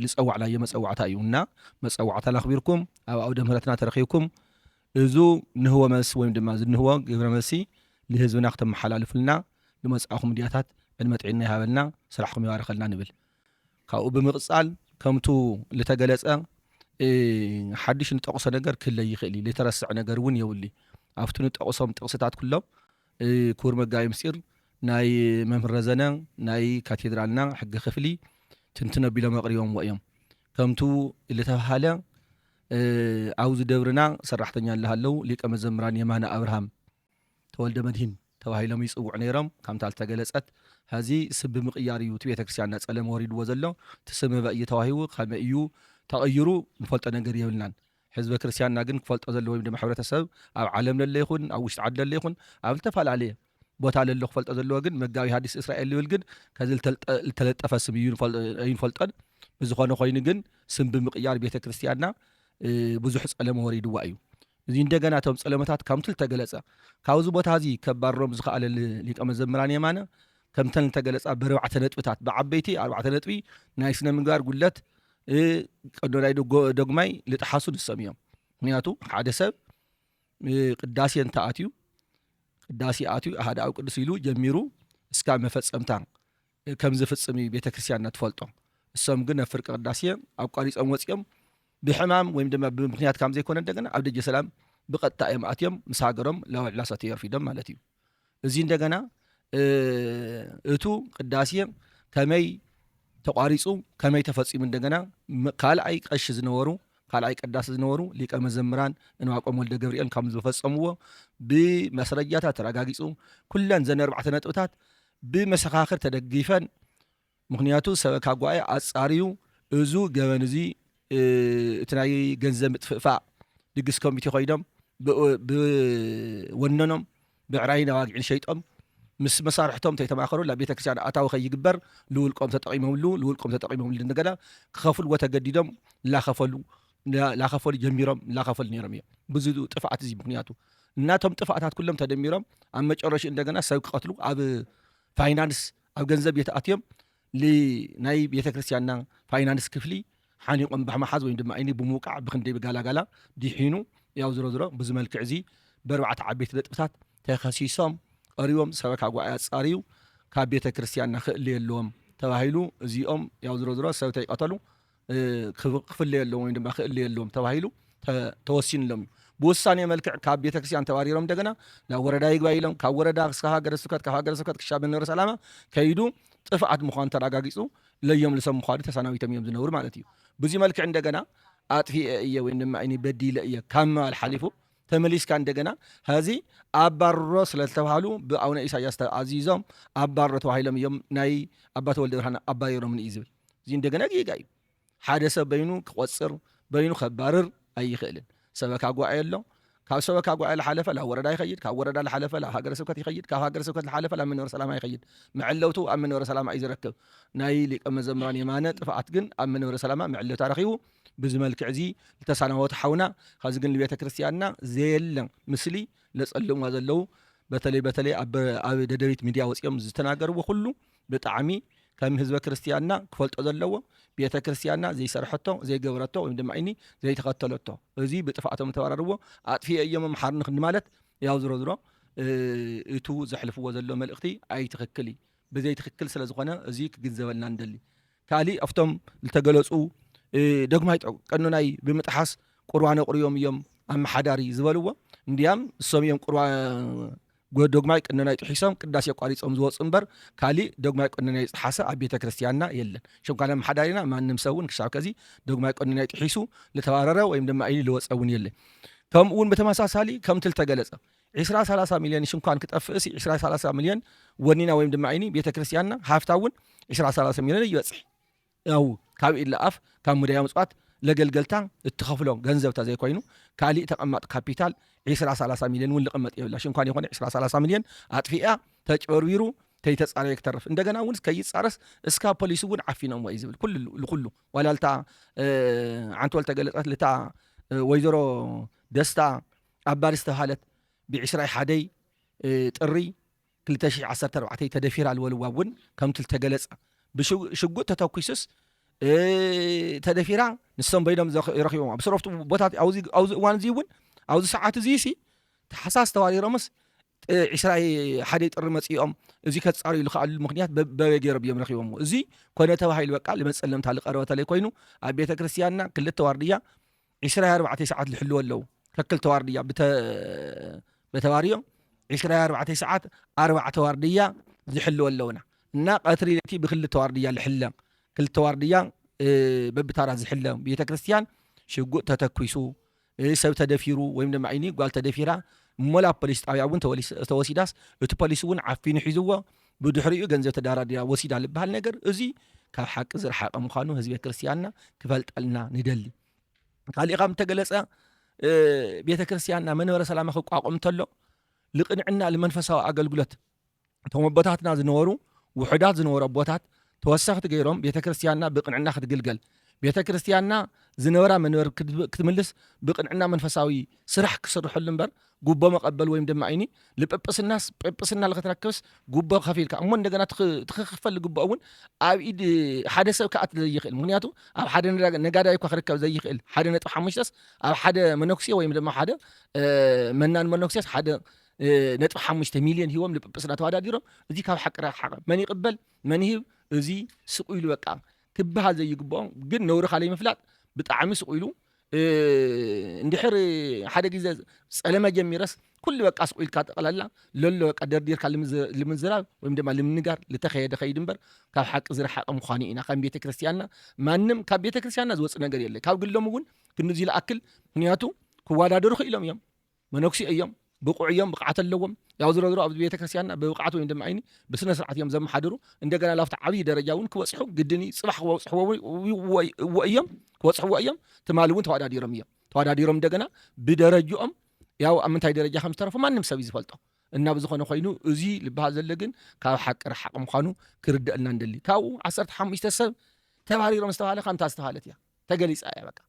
ልፀዋዕናዮ መፀዋዕታ እዩ እና መፀዋዕታ ላኽቢርኩም ኣብ ኣውደ ምህረትና ተረኺብኩም እዙ ንህቦ መልሲ ወይም ድማ ዝንህቦ ግብረ መልሲ ንህዝብና ክተመሓላልፉልና ንመፅኣኹም ሚድያታት ዕድመ ጥዕና ይሃበልና ስራሕኩም ይባረኸልና ንብል ካብኡ ብምቕፃል ከምቱ ዝተገለፀ ሓድሽ ንጠቕሶ ነገር ክህለ ይኽእል እዩ ዝተረስዕ ነገር እውን የብሉ ኣብቲ ንጠቕሶም ጥቕስታት ኩሎም ክቡር መጋቢ ምስጢር ናይ መምህር ረዘነ ናይ ካቴድራልና ሕጊ ክፍሊ ትንትን ኣቢሎም ኣቕሪቦምዎ እዮም ከምቱ ዝተባሃለ ኣብዚ ደብርና ሰራሕተኛ ኣለሃለው ሊቀ መዘምራን የማነ ኣብርሃም ተወልደ መድሂን ተባሂሎም ይፅውዑ ነይሮም ከምታ ዝተገለፀት ሕዚ ስብ ምቕያር እዩ እቲ ቤተ ክርስቲያንና ፀለመ ወሪድዎ ዘሎ እቲ ስም በእዩ ተዋሂቡ ከመይ እዩ ተቐይሩ ንፈልጦ ነገር የብልናን ህዝበ ክርስቲያንና ግን ክፈልጦ ዘለዎ ወይም ድማ ሕብረተሰብ ኣብ ዓለም ለለ ይኹን ኣብ ውሽጢ ዓዲ ለለ ይኹን ኣብ ዝተፈላለየ ቦታ ለሎ ክፈልጦ ዘለዎ ግን መጋቢ ሓዲስ እስራኤል ዝብል ግን ከዚ ዝተለጠፈ ስም እዩ ይንፈልጦን ብዝኾነ ኮይኑ ግን ስም ብምቕያር ቤተ ክርስቲያንና ብዙሕ ፀለመ ወሪድዋ እዩ እዚ እንደገና እቶም ፀለመታት ከምቲ ዝተገለፀ ካብዚ ቦታ እዚ ከባሮም ዝኸኣለ ሊቀ መዘምራን የማነ ከምተን ዝተገለፀ ብርባዕተ ነጥብታት ብዓበይቲ 4 ነጥቢ ናይ ስነ ምግባር ጉለት ቀንዲ ናይ ዶግማይ ልጥሓሱ ንሶም እዮም ምክንያቱ ሓደ ሰብ ቅዳሴ እንተኣትዩ ቅዳሴ ኣትዩ ኣሃደ ኣብ ቅዱስ ኢሉ ጀሚሩ እስካብ መፈፀምታ ከም ዝፍፅም ቤተ ክርስቲያንና ትፈልጦ እሶም ግን ኣብ ፍርቂ ቅዳሴ ኣብ ቋሪፆም ወፂኦም ብሕማም ወይም ድማ ብምክንያት ከም ዘይኮነ እንደገና ኣብ ደጀ ሰላም ብቐጥታ እዮም ኣትዮም ምስ ሃገሮም ላውዕላ ሰትዮ ረፊዶም ማለት እዩ እዚ እንደገና እቱ ቅዳሴ ከመይ ተቋሪጹ ከመይ ተፈጺሙ እንደገና ካልኣይ ቀሽ ዝነበሩ ካልኣይ ቀዳሲ ዝነበሩ ሊቀ መዘምራን እንዋቆም ወልደ ገብርኤል ከም ዝፈጸምዎ ብመስረጃታት ተረጋጊጹ ኩለን ዘን 4 ነጥብታት ብመሰኻኽር ተደጊፈን ምክንያቱ ሰበካ ጉባኤ ኣጻሪዩ እዙ ገበን እዚ እቲ ናይ ገንዘብ ምጥፍእፋእ ድግስ ኮሚቴ ኮይዶም ብወነኖም ብዕራይና ዋግዕን ሸይጦም ምስ መሳርሕቶም ተይተማኸሩ ለቤተ ክርስቲያን ኣታዊ ከይግበር ልውልቆም ተጠቂሞምሉ እንደገና ክኸፍልዎ ተገዲዶም ላኸፈሉ ጀሚሮም ላኸፈሉ ነይሮም እዮም ብዙ ጥፍዓት እዚ ምክንያቱ እናቶም ጥፍዓታት ኩሎም ተደሚሮም ኣብ መጨረሻ እንደገና ሰብ ክቐትሉ ኣብ ፋይናንስ ኣብ ገንዘብ የተኣትዮም ናይ ቤተ ክርስቲያንና ፋይናንስ ክፍሊ ሓኒቆም ብማሓዝ ወይ ድማ ኣይኒ ብምውቃዕ ብክንደይ ብጋላጋላ ዲሒኑ ያው ዝሮ ብዙ መልክዕ እዚ በርባዕተ ዓበይቲ ነጥብታት ተኸሲሶም ቀሪቦም ሰበካ ጉባኤ ኣጻሪዩ ካብ ቤተ ክርስቲያንና ክእልየለዎም ተባሂሉ እዚኦም ያው ዝሮ ሰብ ተይቀተሉ ክፍልየለዎም ወይ ድማ ክእልየለዎም ተባሂሉ ተወሲኑሎም ብውሳኔ መልክዕ ካብ ቤተ ክርስቲያን ተባሪሮም እንደገና ናብ ወረዳ ይግባ ኢሎም ካብ ወረዳ እስካብ ሃገረ ስብከት ክሻብ መንበረ ሰላማ ከይዱ ጥፍዓት ምዃኑ ተረጋጊጹ ለዮም ልሰብ ምዃኑ ተሰናቢቶም እዮም ዝነብሩ ማለት እዩ ብዙ መልክዕ እንደገና ኣጥፊአ እየ ወይ ድማ ኣይኒ በዲለ እየ ካብ ምባል ሓሊፉ ተመሊስካ እንደገና ሀዚ ኣባሮ ስለተባሃሉ ብኣቡነ ኢሳያስ ተኣዚዞም ኣባሮ ተባሂሎም እዮም ናይ ኣባተ ወልደ ብርሃን ኣባሪሮም እዩ ዝብል እዚ እንደገና ጌጋ እዩ ሓደ ሰብ በይኑ ክቆፅር በይኑ ከባርር ኣይኽእልን ሰበካ ጉባኤ ኣሎ ካብ ሰበካ ጉባኤ ዝሓለፈ ናብ ወረዳ ይኸይድ ካብ ወረዳ ዝሓለፈ ናብ ሃገረ ስብከት ይኸይድ ካብ ሃገረ ስብከት ዝሓለፈ ናብ መንበረ ሰላማ ይኸይድ መዕለውቱ ኣብ መንበረ ሰላማ እዩ ዝረክብ ናይ ሊቀ መዘምራን የማነ ጥፍዓት ግን ኣብ መንበረ ሰላማ መዕለውታ ረኺቡ ብዚ መልክዕ እዚ ዝተሳናወቱ ሓውና ካዚ ግን ቤተ ክርስቲያንና ዘየለ ምስሊ ለጸልምዋ ዘለው በተለይ ኣብ ደደቢት ሚድያ ወፂኦም ዝተናገርዎ ኩሉ ብጣዕሚ ከም ህዝበ ክርስቲያንና ክፈልጦ ዘለዎ ቤተ ክርስቲያንና ዘይሰርሐቶ ዘይገበረቶ ወይ ድማ ኣይኒ ዘይተኸተለቶ እዚ ብጥፍዓቶም ተባረርዎ ኣጥፊአ እዮም መሓርኒ ክንማለት ያው ዝሮ እቱ ዘሕልፍዎ ዘሎ መልእኽቲ ኣይትኽክል ብዘይ ትኽክል ስለ ዝኾነ እዚ ክግንዘበልና እንደሊ ካሊ ኣብቶም ዝተገለጹ ደግማይ ቀኖናይ ብምጥሓስ ቁርባነ ቁርዮም እዮም ኣመሓዳሪ ዝበልዎ እንዲያም እሶም እዮም ዶግማይ ቀኖናይ ጥሒሶም ቅዳሴ ቋሪጾም ዝወፁ እምበር ካሊ ዶግማይ ቀኖናይ ጥሓሰ ኣብ ቤተ ክርስቲያንና የለን ሸምካለ ኣመሓዳሪና ማንም ሰውን ክሻብ ከዚ ዶግማይ ቀኖናይ ጥሒሱ ዝተባረረ ወይ ድማ ኣይኒ ልወፀውን የለን ከምኡውን በተመሳሳሊ ከምትል ተገለጸ 20-30 ሚልዮን ሽንኳን ክጠፍእሲ 20-30 ሚልዮን ወኒና ወይ ድማ ኣይኒ ቤተ ክርስቲያንና ሃፍታውን 20-30 ሚልዮን ይበጽሕ ያው ካብ ኢላኣፍ ካብ ሙዳያ ምጽዋት ለገልገልታ እትኸፍሎም ገንዘብ ተዘይኮይኑ ካሊ ተቀማጥ ካፒታል 20-30 ሚልዮን ውን ልቕመጥ የብላ ሽንኳን ይኾነ 20-30 ሚልዮን ኣጥፊኣ ተጭበርቢሩ ተይተጻረየ ክተርፍ እንደገና ውን ከይጻረስ እስካ ፖሊስ ውን ዓፊኖም ወይ ዝብል ኩሉ ወላልታ ዓንቶል ተገለጸት ልታ ወይዘሮ ደስታ ኣባሪ ዝተባሃለት ብ21 ጥሪ 2014 ተደፊራ ልወልዋ ውን ከምትል ተገለጸ ብሽጉጥ ተተኩስስ ተደፊራ ንሶም በይኖም ይረኺቦም ኣብ ስረፍቱ ቦታት ኣውዚ እዋን እዚ ውን ኣብዚ ሰዓት እዚ ሲ ተሓሳስ ተዋሪሮምስ 21 ጥሪ መጽኦም እዚ ከጻርዩ ልኽኣሉ ምክንያት በገይሮም እዮም ረኺቦም እዚ ኮነ ተባሂሉ በቃ ለመጸለምታ ልቀረበ ተለይ ኮይኑ ኣብ ቤተ ክርስቲያንና ክልተ ዋርድያ 24 ሰዓት ልሕልው ኣለው ከክል ተዋርድያ በተዋርዮ 24 ሰዓት 4 ዋርድያ ዝሕልው ኣለውና እና ቀትሪ ለቲ ብክልተ ዋርድያ ልሕለ ክልተ ዋርድያ በብታራ ዝሕለ ቤተ ክርስቲያን ሽጉጥ ተተኩሱ ሰብ ተደፊሩ ወይም ድማ ኣይኒ ጓል ተደፊራ ሞላ ፖሊስ ጣብያ ውን ተወሲዳስ እቲ ፖሊስ ውን ዓፊኑ ሒዝዎ ብድሕሪኡ ገንዘብ ተዳራድያ ወሲዳ ልበሃል ነገር እዚ ካብ ሓቂ ዝረሓቐ ምዃኑ ህዝቢ ክርስቲያንና ክፈልጠልና ንደሊ ካሊእ ከም ተገለጸ ቤተ ክርስቲያንና መንበረ ሰላማ ክቋቁም ተሎ ልቅንዕና ለመንፈሳዊ ኣገልግሎት እቶም ኣቦታትና ዝነበሩ ውሕዳት ዝነበሩ ኣቦታት ተወሳኽቲ ገይሮም ቤተ ክርስቲያንና ብቅንዕና ክትግልገል ቤተ ክርስቲያንና ዝነበራ መንበር ክትምልስ ብቅንዕና መንፈሳዊ ስራሕ ክስርሐሉ እምበር ጉቦ መቀበል ወይም ድማ ኣይኒ ለጵጵስናስ ጵጵስና ለክትረክብስ ጉቦ ከፊልካ እሞ እንደገና ትኽክፈል ጉቦ እውን ኣብ ኢድ ሓደ ሰብ ከኣት ዘይኽእል ምክንያቱ ኣብ ሓደ ነጋዳይ እኳ ክርከብ ዘይኽእል 1.5 ኣብ ሓደ መነኩሴ ወይም ድማ ሓደ መናን መነኩሴስ 1.5 ሚልዮን ሂቦም ለጵጵስና ተዋዳዲሮም እዚ ካብ ሓቂ ረሓቐ መን ይቅበል መን ይህብ እዚ ስቁኢሉ በቃ ክበሃል ዘይግብኦም ግን ነውሪ ካለይ ምፍላጥ ብጣዕሚ ስቁኢሉ እንድሕር ሓደ ግዜ ጸለመ ጀሚረስ كل بقى اسقيل كاتقللا لولو قدردير لمنزراب ويم دما لمنغار لتخيد خيدنبر كاب حق زرحق مخاني إنا كان بيت كريستياننا مانم كاب بيت كريستياننا زوص ነገር የለ ካብ ግሎም እውን ክንዚ ለአክል ምክንያቱ ክዋዳደሩ ኽኢሎም እዮም መነኩሲ እዮም ብቁዕ እዮም ብቃዓት ኣለዎም ያው ዝረዝሮ ኣብ ቤተ ክርስቲያንና ብብቃዓት ወይ ድማ አይኒ በስነ ስርዓት እዮም ዘመሓድሩ እንደገና ላፍታ ዓብይ ደረጃ እውን ክወጽሑ ግድኒ ጽባሕ ክወጽሑ እዮም ክወጽሑ እዮም ትማል እውን ተዋዳዲሮም እዮም ተዋዳዲሮም እንደገና ብደረጃኦም ያው ኣምንታይ ደረጃ ከም ዝተረፉ ማንም ሰብ ይዝፈልጦ እና ብዝኾነ ኮይኑ እዚ ልባሃል ዘለ ግን ካብ ሓቂ ረሓቕ ምዃኑ ክርድአልና እንደሊ ካብኡ 15 ሰብ ተባሪሮም ዝተባሃለ ከምታ ዝተባሃለት እያ ተገሊጻ እያ በቃ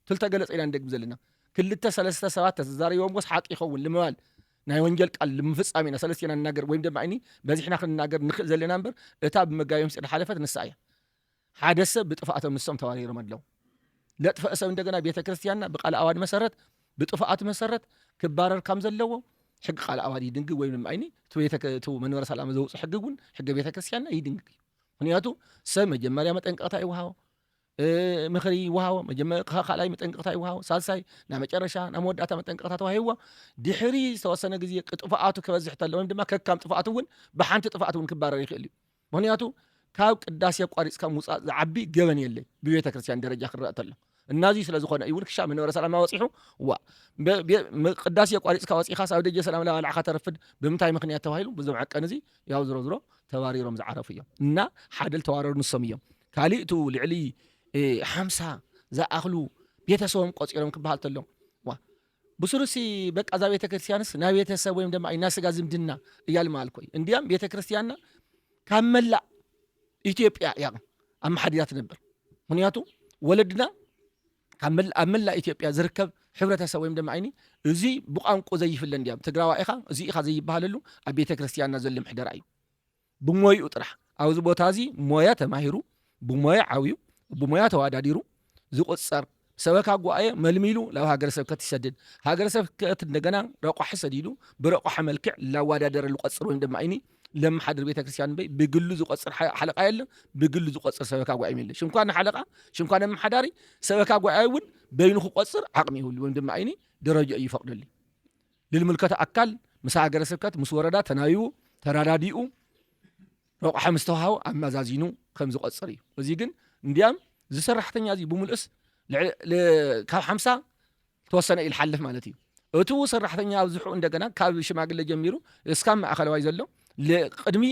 ትልተገለጸ ኢላ እንደግብ ዘለና ክልተ ሰለስተ ሰባት ተዛሪቦም ወስ ሓቂ ይኸውን ልምባል ናይ ወንጀል ቃል ልምፍጻሜና ሰለስቲና ንናገር ወይም ድማ አይኒ በዚሕና ክንናገር ንኽእል ዘለና እምበር እታ ብመጋቢም ጽድ ሓለፈት ንሳ እያ ሓደ ሰብ ብጥፋኣቶም ንሶም ተባሪሮም ኣለው ለጥፋእ ሰብ እንደገና ቤተ ክርስቲያንና ብቃል ኣዋድ መሰረት ብጥፋኣት መሰረት ክባረር ከም ዘለዎ ሕግ ቃል ኣዋድ ይድንግግ ወይም ድማ አይኒ ቱ መንበረ ሰላም ዘውጽ ሕግውን ሕገ ቤተ ክርስቲያንና ይድንግግ ምክንያቱ ሰብ መጀመርያ መጠንቀቕታ ይወሃቦ ምኽሪ ይወሃቦ መጀመርያ ካልኣይ መጠንቀቕታ ይወሃቦ ሳልሳይ ና መጨረሻ ና መወዳእታ መጠንቀቕታ ተዋሂቦ ድሕሪ ዝተወሰነ ግዜ ጥፋኣቱ ክበዝሕ ተሎ ወይም ድማ ከካም ጥፋኣቱ እውን ብሓንቲ ጥፋኣቱ እውን ክባረር ይኽእል እዩ ምክንያቱ ካብ ቅዳሴ ቋሪጽካ ሙጻእ ዝዓቢ ገበን የለይ ብቤተ ክርስቲያን ደረጃ ክረአ ተሎ እናዚ ስለዝኾነ ይውን ክሻ መንበረ ሰላም ወፂሑ ዋ ቅዳሴ ቋሪጽካ ወፂኻ ሳብ ደጀ ሰላም ላልዓኻ ተረፍድ ብምንታይ ምክንያት ተባሂሉ ብዙም ዓቀን እዚ ያው ዝሮ ተባሪሮም ዝዓረፉ እዮም እና ሓደል ተዋረሩ ንሶም እዮም ካሊእቱ ልዕሊ 50 ዝኣኽሉ ቤተሰቦም ቆፂሮም ክበሃል ተሎ ዋ ብሱሩሲ በቃ ዛ ቤተ ክርስቲያንስ ና ቤተሰብ ወይም ድማ አይና ስጋ ዝምድና እያል ማልኮይ እንዲያም ቤተ ክርስቲያንና ካብ መላእ ኢትዮጵያ ያ ኣመሓዲራት ነበር ምክንያቱ ወለድና ካብ መላእ ኢትዮጵያ ዝርከብ ሕብረተሰብ ወይም ድማ አይኒ እዚ ብቋንቋ ዘይፍለ እንዲያም ትግራዋ ኢኻ እዚ ኢኻ ዘይባሃለሉ ኣብ ቤተ ክርስቲያንና ዘሎ ምሕደራ እዩ ብሞይኡ ጥራሕ ኣብዚ ቦታ እዚ ሞያ ተማሂሩ ብሞያ ዓውዩ ብሞያ ተዋዳዲሩ ዝቁጸር ሰበካ ጓየ መልሚሉ ላብ ሃገረ ሰብከት ይሰድድ ሃገረ ሰብከት እንደገና ረቋሕ ሰዲዱ ብረቋሕ መልክዕ ላዋዳደረ ልቆጽር ወይም ድማ አይኒ ለምሓድር ቤተ ክርስቲያን በይ ብግሉ ዝቆጽር ሓለቃ የለ ብግሉ ዝቆጽር ሰበካ ጓየ የለ ሽምኳን ሓለቃ ሽምኳን መሓዳሪ ሰበካ ጓየ እውን በይኑ ክቆጽር ዓቅሚ ይሁሉ ወይም ድማ አይኒ ደረጃ ይፈቅደሊ ልልምልከተ አካል ምስ ሃገረ ሰብከት ምስ ወረዳ ተናቢቡ ተራዳዲኡ ረቋሕ ምስተዋሃው ኣመዛዚኑ ከም ዝቆጽር እዩ እዚ ግን እንዲያም ዝሰራሕተኛ እዚ ብሙልእስ ካብ 50 ተወሰነ ኢል ሓልፍ ማለት እዩ እቱ ሰራሕተኛ ኣብዝሑ እንደገና ካብ ሽማግለ ጀሚሩ እስካብ ማእኸለዋይ ዘሎ ለቅድሚ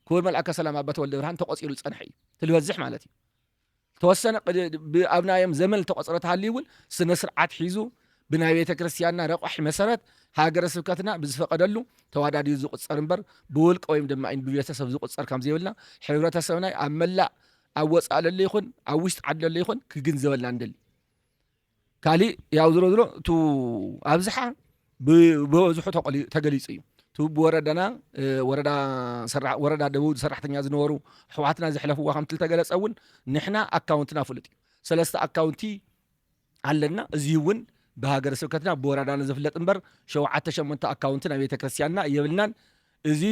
ክብር መልአከ ሰላም ኣባ ተወልደ ብርሃን ተቆፂሩ ዝጸንሐ እዩ ትልበዝሕ ማለት እዩ ተወሰነ ኣብናዮም ዘመን ተቆጽረት ሃልይውን ስነ ስርዓት ሒዙ ብናይ ቤተ ክርስቲያንና ረቋሕ መሰረት ሃገረ ስብከትና ብዝፈቀደሉ ተዋዳዲዩ ዝቁጸር እምበር ብውልቅ ወይም ድማ ብቤተሰብ ዝቁጸር ከም ዘይብልና ሕብረተሰብና ኣብ መላእ ኣብ ወጻእለለ ይኹን ኣብ ውሽጢ ዓድለለ ይኹን ክግንዘበልና እንደሊ ካሊእ ያው ዝሮ ቱ ኣብዝሓ ብብዙሑ ተገሊጹ እዩ ቱ ብወረዳና ወረዳ ደቡብ ሰራሕተኛ ዝነበሩ ሕዋትና ዝሕለፍዋ ከም ተገለጸ እውን ንሕና ኣካውንትና ፍሉጥ እዩ ሰለስተ ኣካውንቲ ኣለና እዚ እውን በሃገረ ስብከትና ብወረዳና ዝፍለጥ እምበር 7-8 ኣካውንት ናይ ቤተ ክርስቲያንና የብልናን እዚ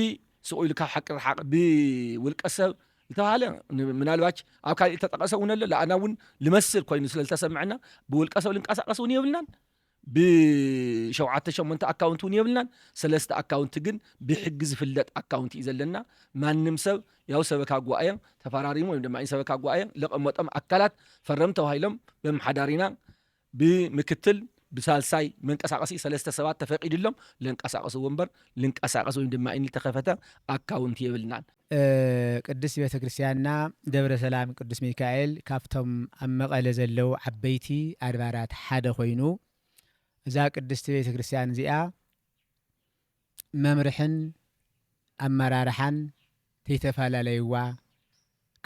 ስቁኢሉ ካብ ሓቂ ረሓቕ ብውልቀሰብ ዝተባሃለ ምናልባች ኣብ ካልእ ተጠቀሰ እውን ኣሎ ለኣና እውን ልመስል ኮይኑ ስለልተሰምዐና ብውልቀሰብ ልንቀሳቀስ እውን የብልናን ብ7-8 ኣካውንት እውን የብልናን ሰለስተ ኣካውንት ግን ብሕጊ ዝፍለጥ ኣካውንት እዩ ዘለና ማንም ሰብ ያው ሰበካ ጓየ ተፈራሪሙ ወይም ድማ ሰበካ ጓየ ለቀመጦም ኣካላት ፈረም ተባሂሎም በመሓዳሪና ብምክትል ብሳልሳይ መንቀሳቀሲ ሰለስተ ሰባት ተፈቂድሎም ለንቀሳቀሱ ወንበር ልንቀሳቀስ ወይም ድማ አይኒ ተኸፈተ ኣካውንት የብልናን ቅዱስ ቤተ ክርስቲያንና ደብረ ሰላም ቅዱስ ሚካኤል ካብቶም ኣብ መቐለ ዘለው ዓበይቲ ኣድባራት ሓደ ኮይኑ እዛ ቅድስቲ ቤተ ክርስቲያን እዚኣ መምርሕን ኣመራርሓን ተይተፈላለዩዋ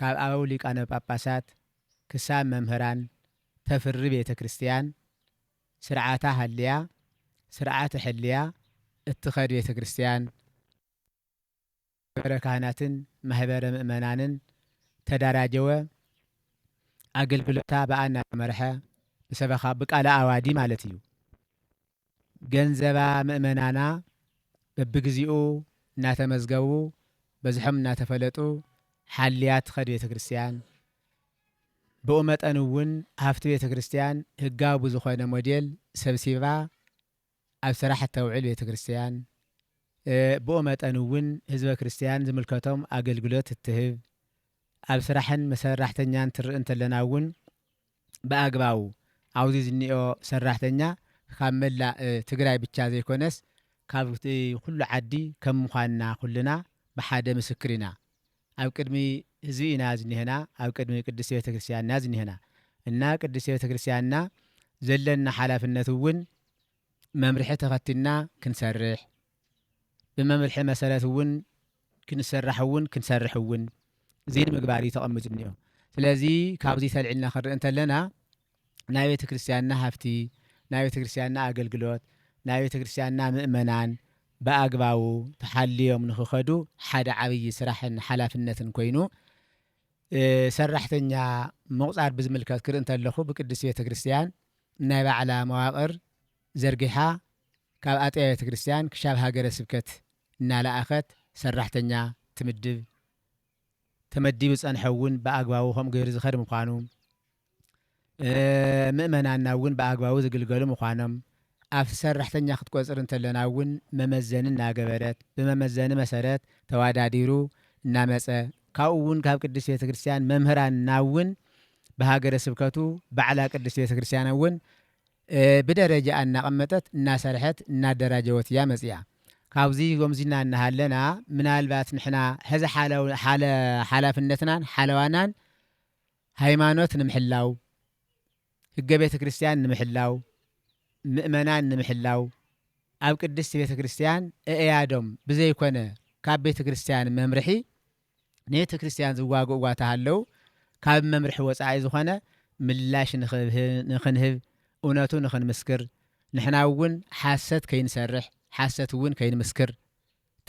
ካብ ኣበው ሊቃነ ጳጳሳት ክሳብ መምህራን ተፍሪ ቤተ ክርስቲያን ስርዓታ ሃልያ ስርዓተ ሕልያ እትኸድ ቤተ ክርስቲያን ማህበረ ካህናትን ማህበረ ምእመናንን ተደራጀወ ኣገልግሎታ በኣና መርሐ ብሰበኻ ብቃለ ኣዋዲ ማለት እዩ ገንዘባ ምእመናና በብግዚኡ እናተመዝገቡ በዝሖም እናተፈለጡ ሓልያ ትኸድ ቤተ ክርስቲያን ብኡመጠን እውን ሃፍቲ ቤተ ክርስቲያን ህጋዊ ብዝኾነ ሞዴል ሰብሲባ ኣብ ስራሕ ተውዕል ቤተ ክርስቲያን ብኦ መጠን እውን ህዝበ ክርስቲያን ዝምልከቶም ኣገልግሎት እትህብ ኣብ ስራሕን መሰራሕተኛን ትርኢ እንተለና እውን ብኣግባቡ ኣብዚ ዝኒኦ ሰራሕተኛ ካብ መላእ ትግራይ ብቻ ዘይኮነስ ካብ ኩሉ ዓዲ ከም ምዃንና ኩልና ብሓደ ምስክር ኢና ኣብ ቅድሚ ህዝቢ ኢና ዝኒሄና ኣብ ቅድሚ ቅድስት ቤተ ክርስቲያንና ዝኒሄና እና ቅድስት ቤተ ክርስቲያንና ዘለና ሓላፍነት እውን መምርሒ ተኸቲልና ክንሰርሕ ብመምርሒ መሰረት እውን ክንሰርሕ እውን ክንሰርሕ እውን ዜን ምግባር ተቐምጥ እኒኦ ስለዚ ካብዚ ተልዒልና ክንርኢ እንተለና ናይ ቤተ ክርስቲያንና ሃፍቲ ናይ ቤተ ክርስቲያንና ኣገልግሎት ናይ ቤተ ክርስቲያንና ምእመናን ብኣግባቡ ተሓልዮም ንኽኸዱ ሓደ ዓብይ ስራሕን ሓላፍነትን ኮይኑ ሰራሕተኛ ምቁፃር ብዝምልከት ክርኢ እንተለኹ ብቅድስት ቤተ ክርስቲያን ናይ ባዕላ መዋቕር ዘርጊሓ ካብ ኣጥቢያ ቤተ ክርስቲያን ክሻብ ሃገረ ስብከት እናለኣኸት ሰራሕተኛ ትምድብ ተመዲብ ፀንሐ እውን ብኣግባቡ ከም ገይሩ ዝኸድ ምዃኑ ምእመናና እውን ብኣግባቡ ዝግልገሉ ምዃኖም ኣብ ሰራሕተኛ ክትቆፅር እንተለና እውን መመዘኒ እናገበረት ብመመዘኒ መሰረት ተዋዳዲሩ እናመፀ ካብኡ እውን ካብ ቅድስት ቤተ ክርስቲያን መምህራንና እውን ብሃገረ ስብከቱ ባዕላ ቅድስት ቤተ ክርስቲያን እውን ብደረጃ እናቐመጠት እናሰርሐት እናደራጀወት እያ መፅያ ካብዚ ከምዚና እናሃለና ምናልባት ንሕና ሕዚ ሓላፍነትናን ሓለዋናን ሃይማኖት ንምሕላው ህገ ቤተ ክርስቲያን ንምሕላው ምእመናን ንምሕላው ኣብ ቅድስት ቤተ ክርስቲያን እያዶም ብዘይኮነ ካብ ቤተ ክርስቲያን መምርሒ ነቤተ ክርስቲያን ዝዋግኡ ተሃለው ካብ መምርሒ ወፃኢ ዝኾነ ምላሽ ንኽንህብ እውነቱ ንኽንምስክር ንሕና እውን ሓሰት ከይንሰርሕ ሓሰት እውን ከይንምስክር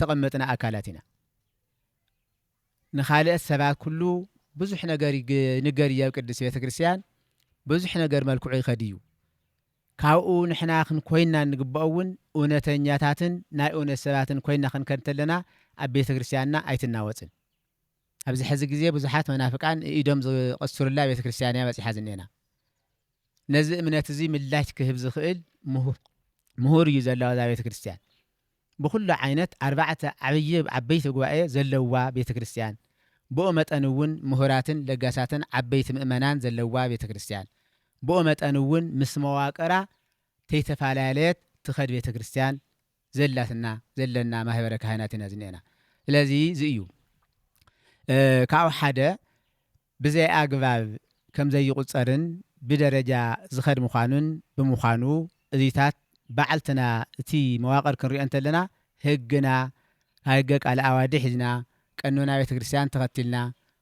ተቐመጥና ኣካላት ኢና ንኻልኦት ሰባት ኩሉ ብዙሕ ነገር ንገር ኣብ ቅድስት ቤተ ክርስቲያን ብዙሕ ነገር መልክዑ ይኸድ እዩ ካብኡ ንሕና ክንኮይና ንግብኦ እውን እውነተኛታትን ናይ እውነት ሰባትን ኮይና ክንከድ እንተለና ኣብ ቤተ ክርስቲያንና ኣይትናወፅን ኣብዚ ሕዚ ግዜ ብዙሓት መናፍቃን ኢዶም ዝቐስሩላ ቤተ ክርስቲያን እያ በፂሓ ዝኒአና ነዚ እምነት እዚ ምላሽ ክህብ ዝኽእል ምሁር እዩ ዘለዋ እዛ ቤተ ክርስቲያን ብኩሉ ዓይነት 4 ዓበይቲ ጉባኤ ዘለዋ ቤተ ክርስቲያን ብኦ መጠን እውን ምሁራትን ለጋሳትን ዓበይቲ ምእመናን ዘለዋ ቤተ ክርስቲያን ብኦ መጠን እውን ምስ መዋቅራ ተይተፈላለየት ትኸድ ቤተ ክርስቲያን ዘለና ማህበረ ካህናት ኢና ዝኒአና ስለዚ እዚ እዩ ካብኡ ሓደ ብዘይ ኣግባብ ከም ዘይቁፀርን ብደረጃ ዝኸድ ምዃኑን ብምዃኑ እዚታት ባዓልትና እቲ መዋቕር ክንሪኦ እንተለና ህግና ህገ ቃል ኣዋዲ ሒዝና ቀኖና ቤተ ክርስቲያን ተኸቲልና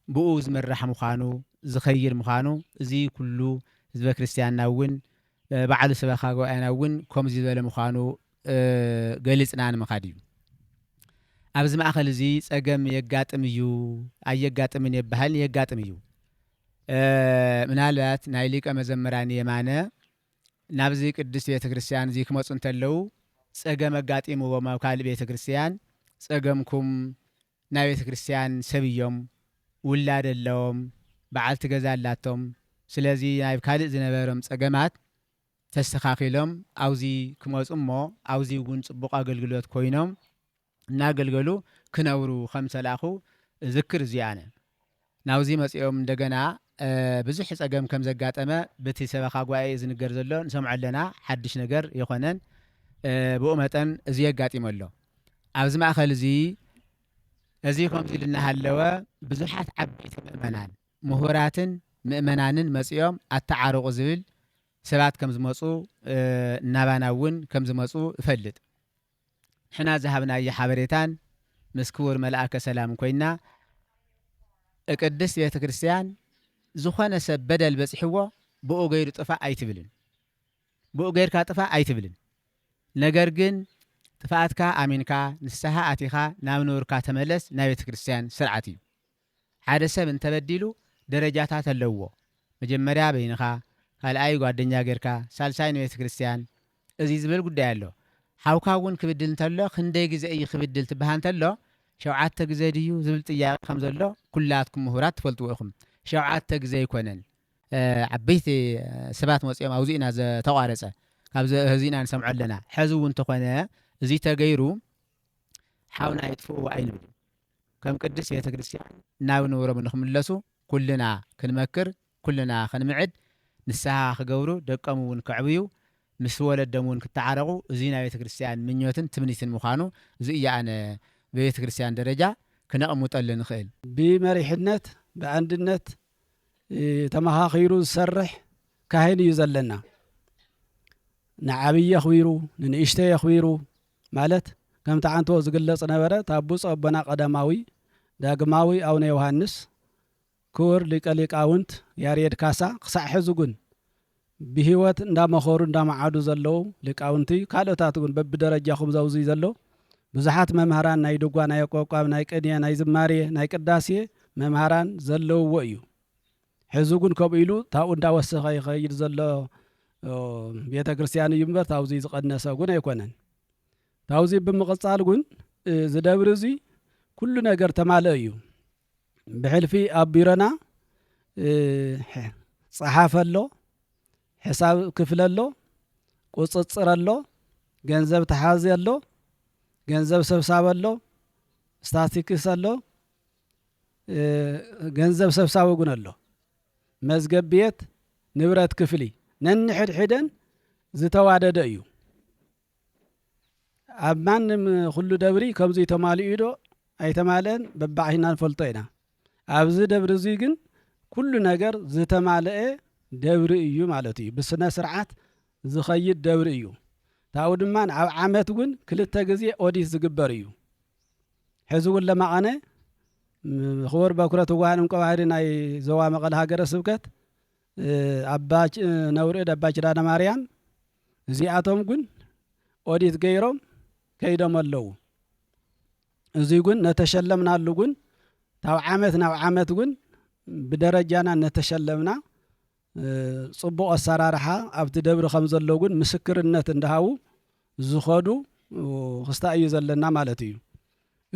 ብኡ ዝምራሕ ምዃኑ ዝኸይድ ምዃኑ እዚ ኩሉ ህዝበ ክርስቲያንና እውን ባዕሉ ሰበኻ ጉባኤና እውን ከምዚ ዝበለ ምዃኑ ገሊፅና ንምኻድ እዩ ኣብዚ ማእኸል እዚ ፀገም የጋጥም እዩ ኣየጋጥምን ይበሃል የጋጥም እዩ ምናልባት ናይ ሊቀ መዘምራን የማነ ናብዚ ቅድስት ቤተ ክርስቲያን እዚ ክመፁ እንተለው ፀገም ኣጋጢምዎም ኣብ ካልእ ቤተ ክርስቲያን ፀገምኩም ናይ ቤተ ክርስቲያን ሰብ እዮም ውላድ ኣለዎም በዓልቲ ገዛ ኣላቶም ስለዚ ናይ ካልእ ዝነበሮም ፀገማት ተስተኻኺሎም ኣብዚ ክመፁ እሞ ኣብዚ እውን ፅቡቕ ኣገልግሎት ኮይኖም እናገልገሉ ክነብሩ ከም ተላኹ ዝክር እዚኣነ ናብዚ መፅኦም እንደገና ብዙሕ ፀገም ከም ዘጋጠመ በቲ ሰበኻ ጉባኤ ዝንገር ዘሎ ንሰምዖ ኣለና ሓድሽ ነገር የኾነን ብኡ መጠን እዚ የጋጢሞ ኣሎ ኣብዚ ማእኸል እዚ ከምዚ ኢልና ሃለወ ብዙሓት ዓበይቲ ምእመናን ምሁራትን ምእመናንን መፅኦም ኣተዓርቑ ዝብል ሰባት ከም ዝመፁ እናባና እውን ከም ዝመፁ እፈልጥ ሕና ዝሃብናዮ ሓበሬታን ምስ ክቡር መልኣከ ሰላም ኮይና ቅድስት ቤተ ክርስቲያን ዝኾነ ሰብ በደል በፂሕዎ ብኡ ገይሩ ጥፋእ ኣይትብልን ብኡ ገይርካ ጥፋእ ኣይትብልን ነገር ግን ጥፋኣትካ ኣሚንካ ንስሓ ኣቲኻ ናብ ንብርካ ተመለስ ናይ ቤተ ክርስቲያን ስርዓት እዩ ሓደ ሰብ እንተበዲሉ ደረጃታት ኣለዎ መጀመርያ በይንኻ ካልኣይ ጓደኛ ጌርካ ሳልሳይ ንቤተ ክርስቲያን እዚ ዝብል ጉዳይ ኣሎ ሓውካ እውን ክብድል እንተሎ ክንደይ ግዜ እዩ ክብድል ትበሃል እንተሎ 7 ግዜ ድዩ ዝብል ጥያቄ ከም ዘሎ ኩላትኩም ምሁራት ትፈልጥዎ ኢኹም 7 ግዜ ይኮነን ዓበይቲ ሰባት መፅኦም ኣብዙ ኢና ተቋረፀ ካብዚ ህዚና ንሰምዖ ኣለና ሕዚ እውን እንተኾነ እዚ ተገይሩ ሓውና ይጥፍኡ ኣይንብል ከም ቅዱስ ቤተ ክርስቲያን ናብ ንብሮም ንኽምለሱ ኩልና ክንመክር ኩልና ክንምዕድ ንስሓ ክገብሩ ደቀም እውን ክዕብዩ ምስ ወለዶም እውን ክተዓረቑ እዚ ናይ ቤተ ክርስቲያን ምኞትን ትምኒትን ምዃኑ እዚ እያ ኣነ በቤተ ክርስቲያን ደረጃ ክነቕምጠሉ ንኽእል ብመሪሕነት ብኣንድነት ተመኻኺሩ ዝሰርሕ ካህን እዩ ዘለና ንዓብይ ኣኽቢሩ ንንእሽተይ ኣኽቢሩ ማለት ከምቲ ዓንትዎ ዝግለጽ ነበረ ታቡፅ ኣቦና ቀዳማዊ ዳግማዊ ኣቡነ ዮሃንስ ክቡር ሊቀ ሊቃውንት ያሬድ ካሳ ክሳዕ ሕዚ ግን ብሂወት እንዳመኸሩ እንዳመዓዱ ዘለዉ ሊቃውንቲ ካልኦታት ግን በብደረጃኹም ዘውዙይ ዘሎ ብዙሓት መምሃራን ናይ ድጓ ናይ ኣቋቋም ናይ ቅንየ ናይ ዝማሬ ናይ ቅዳሴ መምሃራን ዘለውዎ እዩ ሕዚ ግን ከምኡ ኢሉ ታብኡ እንዳወሰኸ ይኸይድ ዘሎ ቤተ ክርስቲያን እዩ እምበር ታብዚ ዝቐነሰ ግን ኣይኮነን ታብዚ ብምቕጻል ግን ዝደብር እዚ ኩሉ ነገር ተማልአ እዩ ብሕልፊ ኣብ ቢሮና ፀሓፍ ኣሎ ሕሳብ ክፍል ኣሎ ቁፅፅር ኣሎ ገንዘብ ተሓዚ ኣሎ ገንዘብ ሰብሳብ ኣሎ ስታቲክስ ኣሎ ገንዘብ ሰብሳብ ግን ኣሎ መዝገብ ቤት ንብረት ክፍሊ ነንሕድሕደን ዝተዋደደ እዩ ኣብ ማንም ኩሉ ደብሪ ከምዚ ተማሊኡ ዶ ኣይተማልአን በባዕና ንፈልጦ ኢና ኣብዚ ደብሪ እዚ ግን ኩሉ ነገር ዝተማልአ ደብሪ እዩ ማለት እዩ ብስነ ስርዓት ዝኸይድ ደብሪ እዩ ታው ድማ ኣብ ዓመት ግን ክልተ ግዜ ኦዲት ዝግበር እዩ ሕዚ እውን ለማቐነ ክቡር በኩረት ዋህን እንቀባህሪ ናይ ዞባ መቐለ ሃገረ ስብከት ኣባ ነውርኤድ ኣባ ኪዳነ ማርያም እዚኣቶም ግን ኦዲት ገይሮም ከይዶም ኣለዉ እዚ ግን ነተሸለምናሉ ግን ታው ዓመት ናብ ዓመት ግን ብደረጃና ነተሸለምና ጽቡቕ ኣሰራርሓ ኣብቲ ደብሪ ከም ዘሎ ግን ምስክርነት እንዳሃቡ ዝኸዱ ክስታይ እዩ ዘለና ማለት እዩ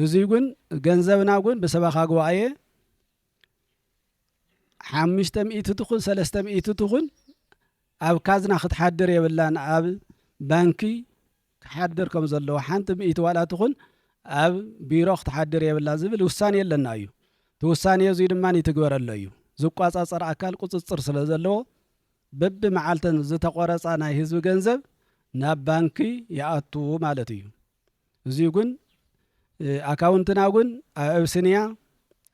እዚ ግን ገንዘብና ግን ብሰባኻ ጉባኤ 500 ትኹን 300 ትኹን ኣብ ካዝና ክትሓድር የብላን ኣብ ባንኪ ክሓድር ከም ዘለዎ ሓንቲ 100 ዋላ ትኹን ኣብ ቢሮ ክትሓድር የብላ ዝብል ውሳኔ የለና እዩ እቲ ውሳኔ እዚ ድማ ይትግበረሎ እዩ ዝቋጻጸር ኣካል ቁፅፅር ስለ ዘለዎ በብ መዓልተን ዝተቆረፃ ናይ ህዝቢ ገንዘብ ናብ ባንኪ ይኣቱ ማለት እዩ እዚ ግን ኣካውንትና ግን ኣብ ኣብስንያ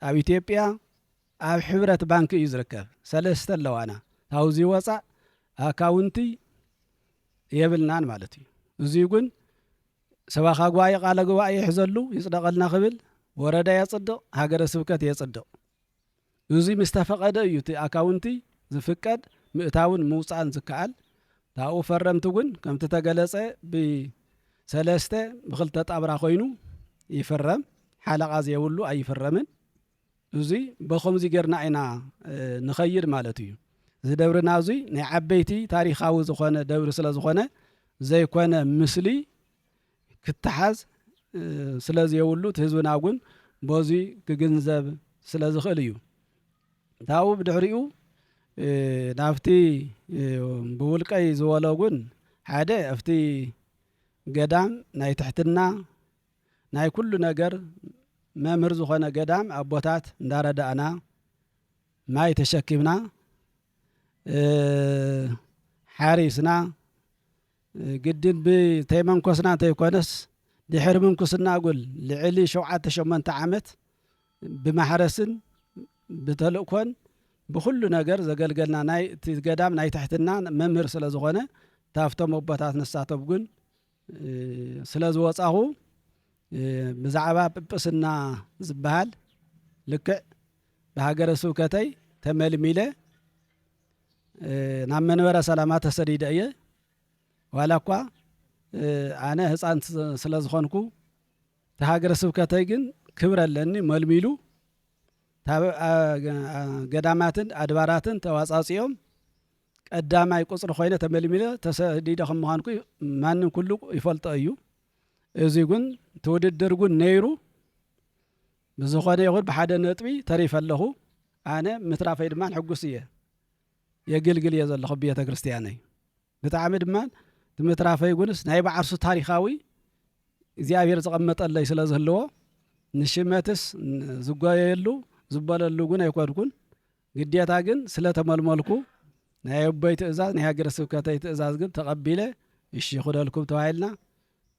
ኣብ ኢትዮጵያ ኣብ ሕብረት ባንኪ እዩ ዝርከብ ሰለስተ ኣለዋና ታውዚ ወፃእ ኣካውንቲ የብልናን ማለት እዩ እዚ ግን ሰባኻ ጉባኤ ቃለ ጉባኤ ይሕዘሉ ይጽደቐልና ክብል ወረዳ የጽድቕ ሃገረ ስብከት የጽድቕ እዚ ምስተፈቀደ እዩ እቲ ኣካውንቲ ዝፍቀድ ምእታውን ምውፃን ዝከኣል ታው ፈረምቱ ግን ከምቲ ተገለጸ ብሰለስተ ብክልተ ጣብራ ኮይኑ ይፈረም ሓለቓ ዘየብሉ ኣይፈረምን እዚ በኸምዚ ጌርና ኢና ንኸይድ ማለት እዩ ዝደብርና እዚ ናይ ዓበይቲ ታሪኻዊ ዝኾነ ደብሪ ስለ ዝኾነ ዘይኮነ ምስሊ ክትሓዝ ስለ ዘየብሉ እቲ ህዝብና ግን በዚ ክግንዘብ ስለ ዝኽእል እዩ ታው ብድሕሪኡ ናፍቲ ብውልቀይ ዝበሎ ግን ሓደ ኣብቲ ገዳም ናይ ትሕትና ናይ ኩሉ ነገር መምህር ዝኾነ ገዳም ኣቦታት እንዳረዳእና ማይ ተሸኪምና ሓሪስና ግድን ብተይመንኮስና እንተይኮነስ ድሕሪ ምንኩስና ጉል ልዕሊ 7-8 ዓመት ብማሕረስን ብተልእኮን ብኩሉ ነገር ዘገልገልና ናይ ገዳም ናይ ትሕትና መምህር ስለ ዝኾነ ታፍቶም ኣቦታት ንሳቶም ግን ስለ ዝወፃኹ ብዛዕባ ጵጵስና ዝበሃል ልክዕ ብሃገረ ስብከተይ ተመልሚለ ናብ መንበረ ሰላማ ተሰዲደ እየ ዋላ እኳ ኣነ ህፃን ስለ ዝኾንኩ ተሃገረ ስብከተይ ግን ክብር ኣለኒ መልሚሉ ገዳማትን ኣድባራትን ተዋጻጺኦም ቀዳማይ ቁጽሪ ኮይነ ተመልሚለ ተሰዲደ ከም ምዃንኩ ማንም ኩሉ ይፈልጦ እዩ እዚ ግን ትውድድር ግን ነይሩ ብዝኾነ ይኹን ብሓደ ነጥቢ ተሪፍ ኣለኹ ኣነ ምትራፈይ ድማ ሕጉስ እየ የግልግል እየ ዘለኹ ቤተ ክርስቲያነይ ብጣዕሚ ድማ ትምትራፈይ ጉንስ ናይ ባዓርሱ ታሪኻዊ እግዚአብሔር ዘቀመጠለይ ስለዘለዎ ንሽመትስ ዝጓየሉ ዝበለሉ ግን አይኮድኩን ግዴታ ግን ስለተመልመልኩ ናይ አበይ ትእዛዝ ናይ ሃገረ ስብከተይ ትእዛዝ ግን ተቀቢለ እሺ ይኹደልኩም ተባይልና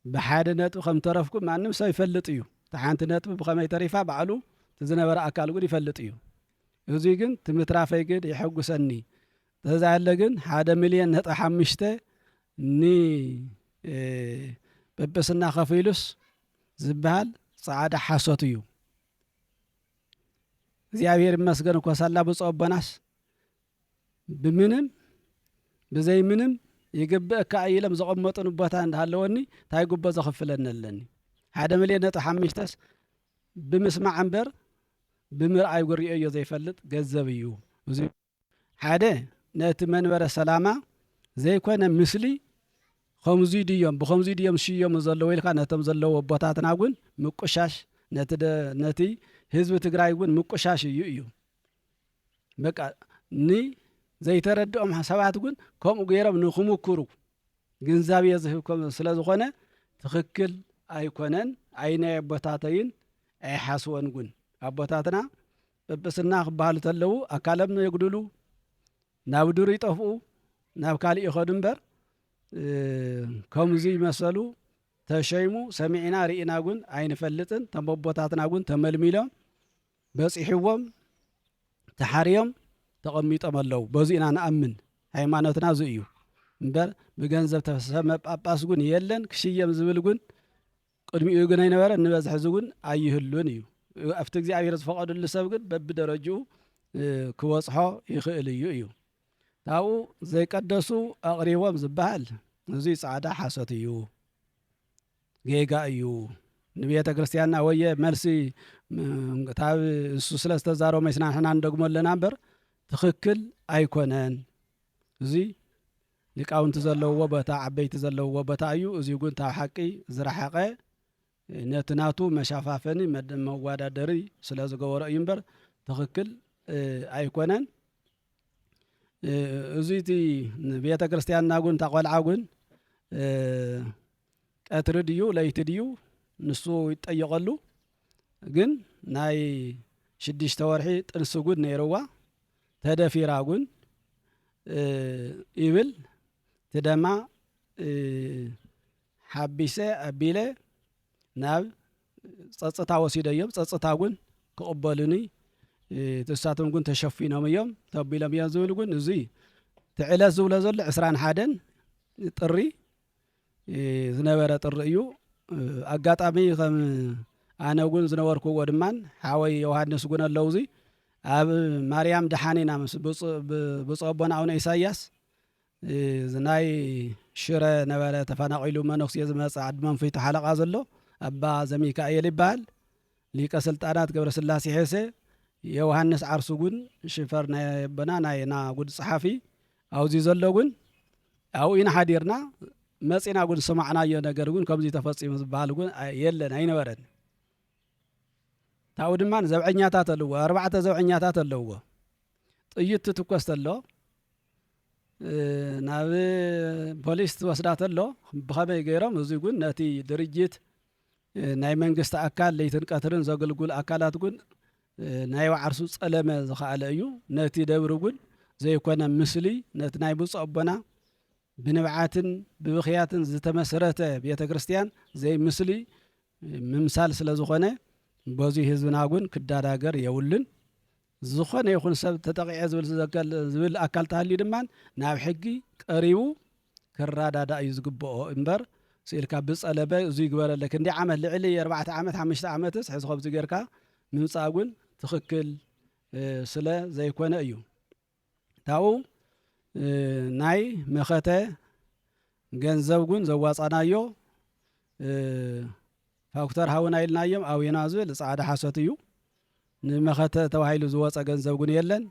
በሓደ ነጥብ ከም ተረፍኩም ማንም ሰው ይፈልጥ እዩ ተሓንቲ ነጥብ ብኸመይ ተሪፋ ባዕሉ ትዝነበረ አካል ግን ይፈልጥ እዩ እዚ ግን ትምትራፈይ ግን ይሐጉሰኒ ተዛለ ግን 1,5 ኒ በበስና ከፊሉስ ዝበሃል ጻዕዳ ሓሶት እዩ እግዚአብሔር ይመስገን እኮ ሳላ ብጾበናስ ብምንም በዘይ ምንም ይግበእካ ኢለም ዘቀመጡን ቦታ እንዳለወኒ ታይ ጉቦ ዘኸፍለነለኒ 1,500,000 ብምስማዕ እምበር ብምርአይ ጉሪኦ እዩ ዘይፈልጥ ገንዘብ እዩ እዚ ሓደ ነቲ መንበረ ሰላማ ዘይኮነ ምስሊ ከምዚ ድዮም ብከምዚ ድዮም ሽዮም ዘለዎ ኢልካ ነቶም ዘለዎ ቦታትና ግን ምቁሻሽ ነቲ ህዝቢ ትግራይ ግን ምቁሻሽ እዩ በቃ ኒ ዘይተረድኦም ሰባት ግን ከምኡ ገይሮም ንኽምክሩ ግንዛብ የዝህብኩም ስለዝኾነ ትክክል ኣይኮነን ኣይናይ ቦታተይን ኣይሓስወን ግን ኣቦታትና በበስና ክባሃሉ ተለው ኣካለም የጉድሉ ናብ ዱር ይጠፍኡ ናብ ካልእ ይኸዱ እምበር ከምዚ መሰሉ ተሸይሙ ሰሚዕና ርኢና ግን ኣይንፈልጥን ተቦታትና ግን ተመልሚሎም በፂሕዎም ተሓርዮም ተቐሚጦም ኣለው በዚእና ንኣምን ሃይማኖትና እዚ እዩ እምበር ብገንዘብ ተሰመ ጳጳስ ግን የለን ክሽየም ዝብል ግን ቅድሚኡ ግን ኣይነበረ ንበዝሕ እዚ ግን ኣይህሉን እዩ ኣብቲ እግዚአብሔር ዝፈቀደሉ ሰብ ግን በብደረጅኡ ክወፅሖ ይኽእል እዩ ታው ዘይቀደሱ ኣቕሪቦም ዝበሃል እዚ ጻዕዳ ሓሶት እዩ ጌጋ እዩ ንቤተ ክርስቲያንና ወየ መልሲ ታብ እሱ ስለስተዛረበ መስናሕና እንደግሞ ኣለና እምበር ትክክል ኣይኮነን እዚ ሊቃውንቲ ዘለዎ ቦታ ዓበይቲ ዘለዎ ቦታ እዩ እዚ ግን ታብ ሓቂ ዝረሓቀ ነትናቱ መሻፋፈኒ መዋዳደሪ ስለዝገበረ እዩ እምበር ትክክል ኣይኮነን እዚ እቲ ቤተ ክርስቲያንና ግን ተቆልዓ ግን ቀትሪ ድዩ ለይቲ ድዩ ንሱ ይጠየቀሉ ግን ናይ 6 ወርሒ ጥንሲ ግን ነይርዋ ተደፊራ ግን ይብል ትደማ ሓቢሰ ኣቢለ ናብ ጸጽታ ወሲደዮም ጸጽታ ግን ክቕበሉኒ ተሳቶም ግን ተሸፊኖም እዮም ተቢሎም እዮም ዝብል ግን እዚ ትዕለት ዝብለ ዘሎ 21 ጥሪ ዝነበረ ጥሪ እዩ ኣጋጣሚ ከም ኣነ ግን ዝነበርኩዎ ድማን ሓወይ ዮሐንስ ግን ኣለው እዚ ኣብ ማርያም ደሓኔና ምስ ብጾቦና ኣቡነ ኢሳያስ ዝናይ ሽረ ነበረ ተፈናቂሉ መነኩሴ ዝመጽ ዓዲ መንፈይቱ ሓለቃ ዘሎ ኣባ ዘሚካኤል ይባሃል ሊቀ ስልጣናት ገብረ ስላሴ ሄሰ ዮሐንስ ዓርሱ ግን ሽፈር ናይ በና ናይና ጉድ ጸሓፊ ኣውዚ ዘሎ ግን ኣው ኢና ሓዲርና መጺና ግን ሰማዕናዮ ነገር ግን ከምዚ ተፈጺሙ ዝበሃል ግን የለን ኣይነበረን ታው ድማን ዘብዐኛታት ኣለዎ 4 ዘብዐኛታት ኣለዎ ጥይት ትትኮስ ተሎ ናብ ፖሊስ ወስዳት ኣሎ ብኸመይ ገይሮም እዚ ግን ነቲ ድርጅት ናይ መንግስቲ ኣካል ለይትን ቀትርን ዘገልግሉ ኣካላት ግን ናይ ዋዕርሱ ጸለመ ዝኸኣለ እዩ ነቲ ደብሩ ግን ዘይኮነ ምስሊ ነቲ ናይ ብፁዕ ኣቦና ብንብዓትን ብብኽያትን ዝተመሰረተ ቤተ ክርስቲያን ዘይ ምስሊ ምምሳል ስለዝኾነ በዚ ህዝብና ግን ክዳዳገር የውልን ዝኾነ ይኹን ሰብ ተጠቂዐ ዝብል ኣካል ተሃልዩ ድማን ናብ ሕጊ ቀሪቡ ክራዳዳ እዩ ዝግብኦ እምበር ስኢልካ ብጸለበ እዚ ይግበረለክ እንዲ ዓመት ልዕሊ 4 ዓመት 5 ዓመትስ ሕዚ ኸብዚ ጌርካ ምምጻእ ግን ትክክል ስለ ዘይኮነ እዩ ታው ናይ መኸተ ገንዘብ ግን ዘዋጻናዮ ፋክተር ሃውና ኢልናዮም ኣውና ዝብል ጻዕዳ ሓሶት እዩ ንመኸተ ተባሂሉ ዝወፀ ገንዘብ ግን የለን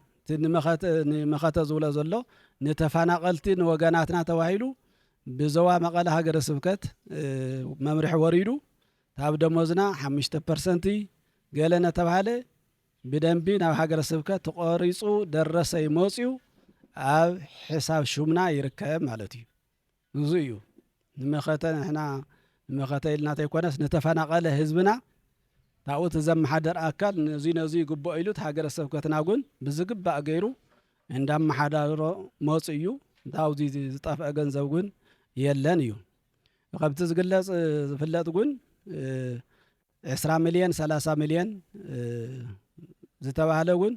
ንመኸተ ዝብለ ዘሎ ንተፈናቀልቲ ንወገናትና ተባሂሉ ብዘዋ መቐለ ሃገረ ስብከት መምርሒ ወሪዱ ታብ ደሞዝና 5% ገለነ ተባሃለ ብደንቢ ናብ ሃገረ ስብከት ተቆሪጹ ደረሰ ይመጽዩ ኣብ ሕሳብ ሹምና ይርከብ ማለት እዩ እዚ እዩ نمختن احنا نمختن لنا تيكونس نتفناقله حزبنا ታውት ዘመሓደር አካል ነዚ ግቦ ኢሉት ሃገረ ሰብከትና ጉን ብዝግባ ገይሩ እንዳመሓዳሮ መጽዩ ታውዚ ዝጣፍአ ገንዘብ ጉን የለን እዩ ካብቲ ዝግለጽ ዝፍለጥ ጉን 20 ሚሊዮን 30 ሚሊዮን ዝተባሃለ ጉን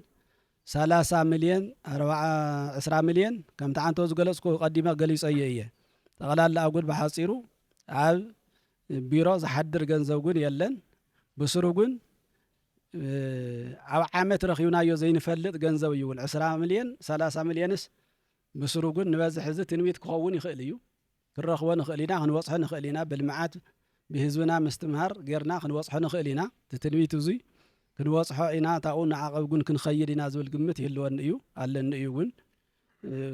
30 ሚሊዮን 20 ሚሊዮን ከም ተዓንቶ ዝገለጽኩ ቀዲመ ገሊጸየ እየ ጠቅላላ ጉን በሐጺሩ ኣብ ቢሮ ዝሓድር ገንዘብ ጉን የለን بسرقون أو عامة رخيونا يوزين فلت جنزو يقول 10 مليون 3 مليونس بسرقون نوازح حزة تنويت كون يخليو كرخوان خلينا هنوصح نخلينا بالمعاد بهزونا مستمر غيرنا هنوصح نخلينا تتنويت زي كنوصح إنا تاون عقب جون كنخيرنا زول قمة هلو النيو على النيوون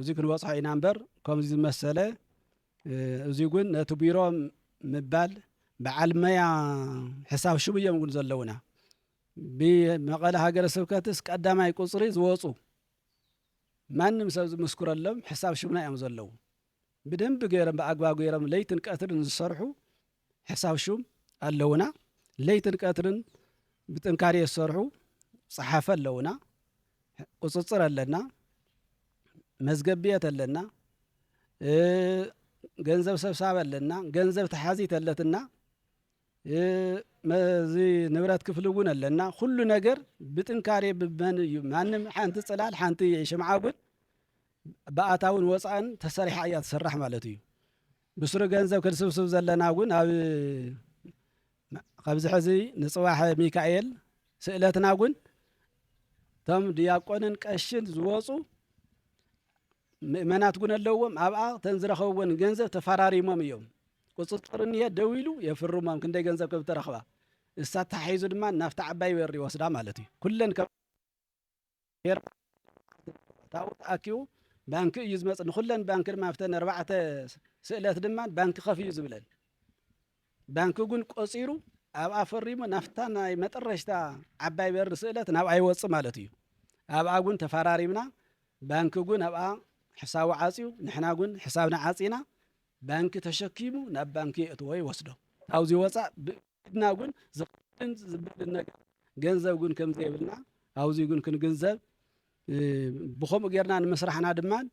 زي كنوصح إنا نبر كم زي مسألة زي جون تبيرو مبال بعلميا حساب شو بيوم يقول زلونا بمقالة هاجر سوكاتس قدام يقصري زوصو ما نمسوز مسكور اللهم حساب شو بنا يوم زلو بدم بغيرم بأقبا غيرم ليتن كاترن الصرحو حساب شو اللونا ليتن كاترن بتنكاري الصرحو صحافة اللونا قصصر لنا مزقبية لنا ገንዘብ ሰብሳብ አለና ገንዘብ ተሐዚት አለትና መዚ ንብረት ክፍልውን አለና ሁሉ ነገር በጥንካሬ ማንም ሓንቲ ጽላል ሓንቲ ሽምዓውን በአታውን ወፃን ተሰሪሐ አያ ተሰራህ ማለት እዩ ብስሩ ገንዘብ ከልስብስብ ዘለናውን ኣብ qabዚ ሕዚ ንጽዋሕ ሚካኤል ስእለትናውን ተም ዲያቆንን ቀሽን ዝወፁ ምእመናት ጉን ኣለዎም ኣብኣ ተንዝረኸውን ገንዘብ ተፈራሪሞም እዮም ቁጽጥርን የደውሉ የፍሩማም ክንደይ ገንዘብ ከብተረኸባ እሳት ተሓይዙ ድማ ናፍታ ዓባይ በሪ ወስዳ ማለት እዩ ኩለን ታውት ኣኪው ባንክ እዩ ዝመጽእ ንኹለን ባንክ ድማ ኣፍተን 4 ስእለት ድማ ባንክ ከፍዩ ዝብለን ባንክ ጉን ቆጺሩ ኣብኣ ፈሪሞ ናፍታ ናይ መጠረሽታ ዓባይ በሪ ስእለት ናብ ኣይወጽእ ማለት እዩ ኣብኣ ጉን ተፈራሪምና ባንክ ጉን ኣብኣ حساب عاصيو نحنا قلن حسابنا عاصينا بانك تشكيمو ناب بانكي اتوي وسدو او زي وصا بدنا قلن زبن زبلنا ገንዘብ ግን ከም ዘይብልና او زي قلن كن ገንዘብ بخوم غيرنا نمسرحنا دمان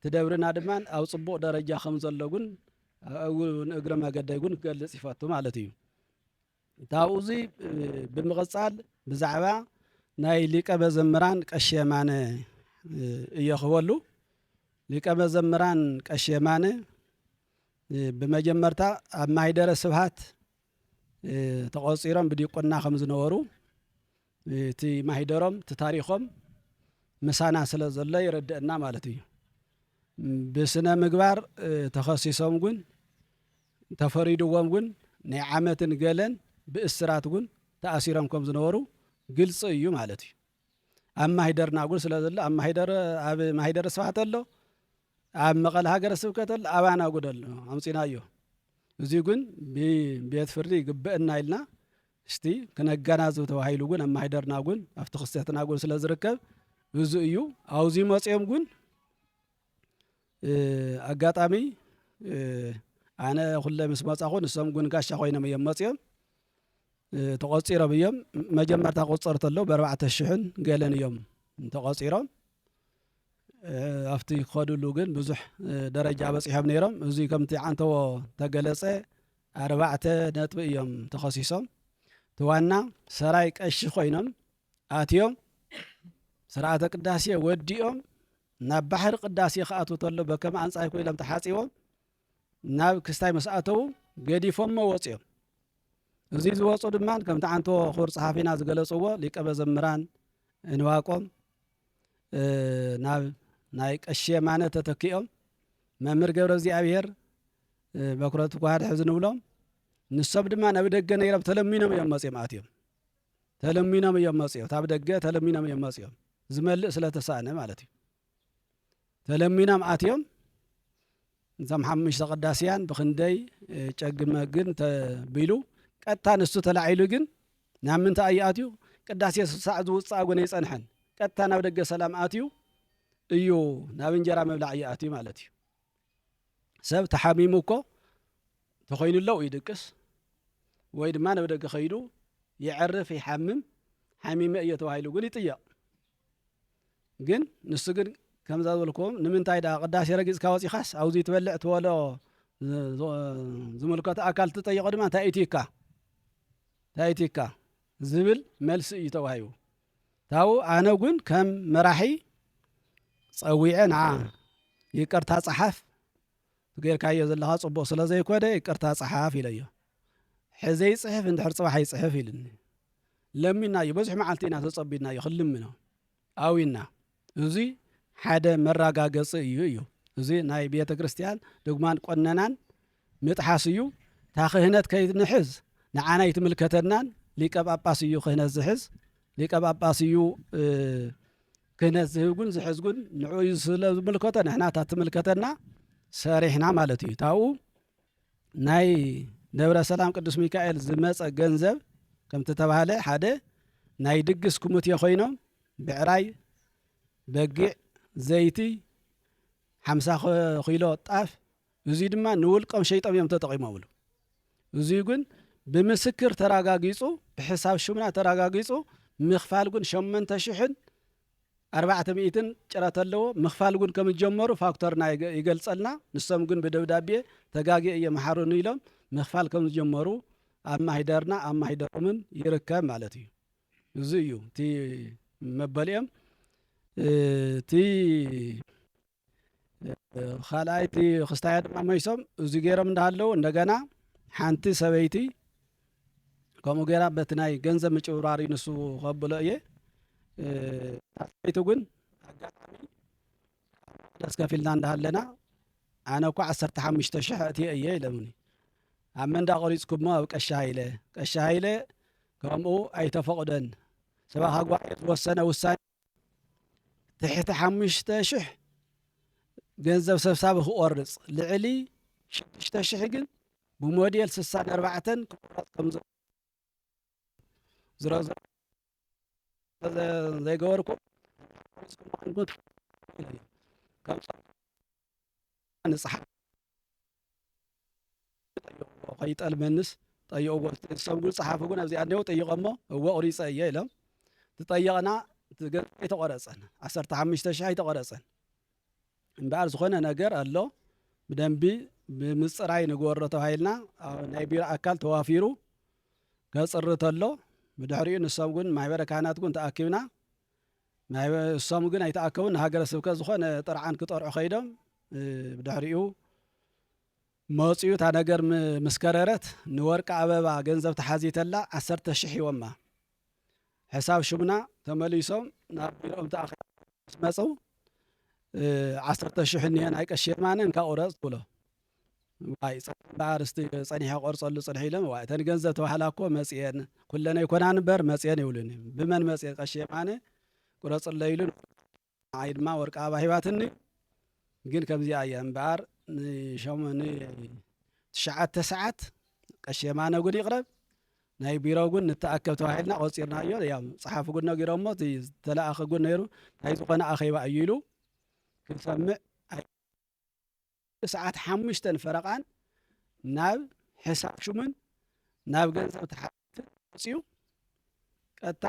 تدبرنا دمان او صبو درجه خم زلو قلن او اجر ما قد يقول قال صفاته معناتي تاوزي بمغصال بزعبا ناي ليقه بزمران قشيمانه يخولو ሊቀ መዘምራን ቀሸማነ በመጀመርታ ኣብ ማይደረ ስብሃት ተቆጽሮም ብዲቆና ከም ዝነበሩ እቲ ማይደሮም ታሪኾም ምሳና ስለ ዘሎ ይረድአና ማለት እዩ በስነ ምግባር ተኸሲሶም ግን ተፈሪድዎም ግን ናይ ዓመትን ገለን ብእስራት ግን ተኣሲሮም ከም ዝነበሩ ግልጽ እዩ ማለት እዩ ኣብ ማይደርና ግን ስለ ዘሎ ኣብ ማይደረ ስብሃት ኣሎ ኣብ መቀለ ሃገረ ስብከት አባና ጉደል አምጺናዮ እዚ ግን ቤት ፍርዲ ግብእና ኢልና እስቲ ከነጋናዝብ ተባሂሉ ግን አማይደርና ግን afti ክስተትና ግን ስለ ዝርከብ ብዙ እዩ አውዚ መጽዮም ግን አጋጣሚ አነ ሁለ ምስ መጻኹን እሶም ግን ጋሻ ኮይኖም የመጽዮም ተቆጽሮም እዮም መጀመርታ ቆጽርተሎ በ4000 ገለን እዮም ተቆጽሮም أفتي خدوا جن بزح درجة بصيحة بنيرم زي كم تعنتوا تجلسة 4 نتبيهم تخصيصهم توانا سرايك الشخينم آتيهم سرعة قداسية وديهم نبحر قداسية خاطو طلب كم عن صاحب لم تحاسيهم ناب كستاي مسأتهم جدي فم وصيهم زي زوصوا دمان كم تعنتوا خور صحافينا زجلسوا ليك أبزمران إنواقهم ناب نايك أشياء معنا تتكيهم ممر جبر እግዚአብሔር በኩረት ጓድ ሕዝን ብሎም ንሰብ ድማ ናብ ደገ ነይሮም ተለሚኖም እዮም መጽኦም ኣትዮም ተለሚኖም እዮም መጽኦም ታብ ደገ ተለሚኖም እዮም መጽኦም ዝመልእ ስለተሳነ ማለት እዩ ተለሚኖም ኣትዮም እዞም 5 ቅዳሴያን ብክንደይ ጨግመግን ተቢሉ ቀጥታ ንሱ ተላዒሉ ግን ናብ ምንታይ ኣትዩ ቅዳሴ ሰዓት ዝውፃእ ጎነ ይጸንሐን ቀጥታ ናብ ደገ ሰላም ኣትዩ እዩ ናብ እንጀራ መብላዕ ይኣትዩ ማለት እዩ ሰብ ተሓሚሙ እኮ ተኾይኑለው ይድቅስ ወይ ድማ ናብ ደገ ኸይዱ ይዕርፍ ይሓምም ሓሚመ እየ ተባሂሉ ግን ይጥየቕ ግን ንሱ ግን ከምዛ ዝበልኩም ንምንታይ ዳ ቅዳሴ ረጊፅካ ወፂኻስ ኣብዙ ትበልዕ ትበሎ ዝምልከቶ ኣካል ትጠይቆ ድማ እንታይ ኢቲካ ዝብል መልሲ እዩ ተዋሂቡ ታው ኣነ ግን ከም መራሒ ፀዊዐ ንዓ ይቅርታ ፀሓፍ ትጌርካዮ ዘለኻ ፅቡቅ ስለ ዘይኮነ ይቅርታ ፀሓፍ ኢለዮ ሕዘይ ፅሕፍ እንድሕር ፅባሕ ይፅሕፍ ኢልኒ ለሚናዮ ብዙሕ መዓልቲ ኢና ተፀቢድናዮ ክልምኖ ኣዊና እዚ ሓደ መረጋገፂ እዩ እዚ ናይ ቤተ ክርስቲያን ድግማን ቆነናን ምጥሓስ እዩ ታ ክህነት ከይንሕዝ ንዓና ይትምልከተናን ሊቀ ጳጳስ እዩ ክህነት ዝሕዝ ሊቀ ጳጳስ እዩ ክህነት ዝህብ ግን ዝሕዝ ግን ንዑ ስለ ዝምልከቶ ንሕና ታ ትምልከተና ሰሪሕና ማለት እዩ ታው ናይ ደብረ ሰላም ቅዱስ ሚካኤል ዝመፀ ገንዘብ ከምቲ ተባሃለ ሓደ ናይ ድግስ ኩምቴ ኮይኖም ብዕራይ በጊዕ ዘይቲ 50 ኪሎ ጣፍ እዚ ድማ ንውልቆም ሸይጦም እዮም ተጠቂሞምሉ እዚ ግን ብምስክር ተረጋጊጹ ብሕሳብ ሹምና ተረጋጊጹ ምኽፋል ግን 8400 ጭረት ኣለዎ ምኽፋል ግን ከም ጀመሩ ፋክተርና ይገልጸልና ንሶም ግን በደብዳቤ ተጋጊ የመሐሩን ኢሎም ምኽፋል ከም ጀመሩ ኣማሂደርና ኣማሂደሩምን ይርከብ ማለት እዩ እዚ እዩ እቲ መበልኦም እቲ ካልኣይቲ ክስታያ ድማ መይሶም እዚ ገይሮም እንዳሃለው እንደገና ሓንቲ ሰበይቲ ከምኡ ገይራ በቲ ናይ ገንዘብ ምጭብራር ንሱ ከብሎ እየ ሰበይቲ ግን ኣጋጣሚ ደስከፊልና እንዳሃለና ኣነ እኳ 15,000 እትየ እየ ኢለምኒ ኣብ መንዳ ቆሪፅኩሞ ኣብ ቀሻ ሃይለ ከምኡ ኣይተፈቕደን ሰብኻ ጓዕየ ዝወሰነ ውሳኔ ትሕቲ 5,000 ገንዘብ ሰብሳቢ ክቆርፅ ልዕሊ 6,000 ግን ብሞዴል 64 ክቆረፅ ከም ዝረዘ ዘይገበርኩ ንፅሓፍ ከይጠልመንስ ጠይቁ ሰብ ግን ፀሓፉ ግን ኣብዚኣ እኒው ጠይቆሞ እወ ቁሪፀ እየ ኢሎም ትጠየቕና ኣይተቆረፀን 15,000 ኣይተቆረፀን እምበኣር ዝኾነ ነገር ኣሎ ብደንቢ ብምፅራይ ንግበሮ ተባሂልና ናይ ቢሮ ኣካል ተዋፊሩ ከፅርት ኣሎ ብድሕሪኡ ንሶም ግን ማሕበረ ካህናት ግን ተኣኪብና እሶም ግን ኣይተኣከቡን ንሃገረ ስብከት ዝኾነ ጥርዓን ክጠርዑ ከይዶም ብድሕሪኡ መፅኡ ታ ነገር ምስከረረት ንወርቂ ኣበባ ገንዘብ ተሓዚተላ 10,000 ሂቦማ ሕሳብ ሹምና ተመሊሶም ናብ ቢሮኦም ተኣኪቦም መፁ 10,000 እኒሀ ናይ ቀሺ የማነ እንካ ቁረፅ ብሎ ዋይ በኣር እስቲ ፀኒሐ ቆርፀሉ ፅንሒ ኢሎም ዋይ ተን ገንዘብ ተባህላ እኮ መፅአን ኩለነ ይኮና ንበር መፅአን ይብሉኒ ብመን መፅአን ቀሺ የማነ ቁረፅለ ኢሉ ኣይ ድማ ወርቂ ኣበባ ሂባትኒ ግን ከምዚኣ እየ እምበኣር ን9 ሰዓት ቀሺ የማነ ግን ይቕረብ ናይ ቢሮ ግን ንተኣከብ ተባሂልና ቆፂርናዮ ያው ፀሓፉ ግን ነጊሮሞ ተለኣኸ ግን ነይሩ ናይ ዝኾነ ኣኸይባ እዩ ኢሉ ክንሰምዕ ሰዓት 5 ፈረቓን ናብ ሕሳብ ሹምን ናብ ገንዘብ ተሓት ወፅዩ ቀጥታ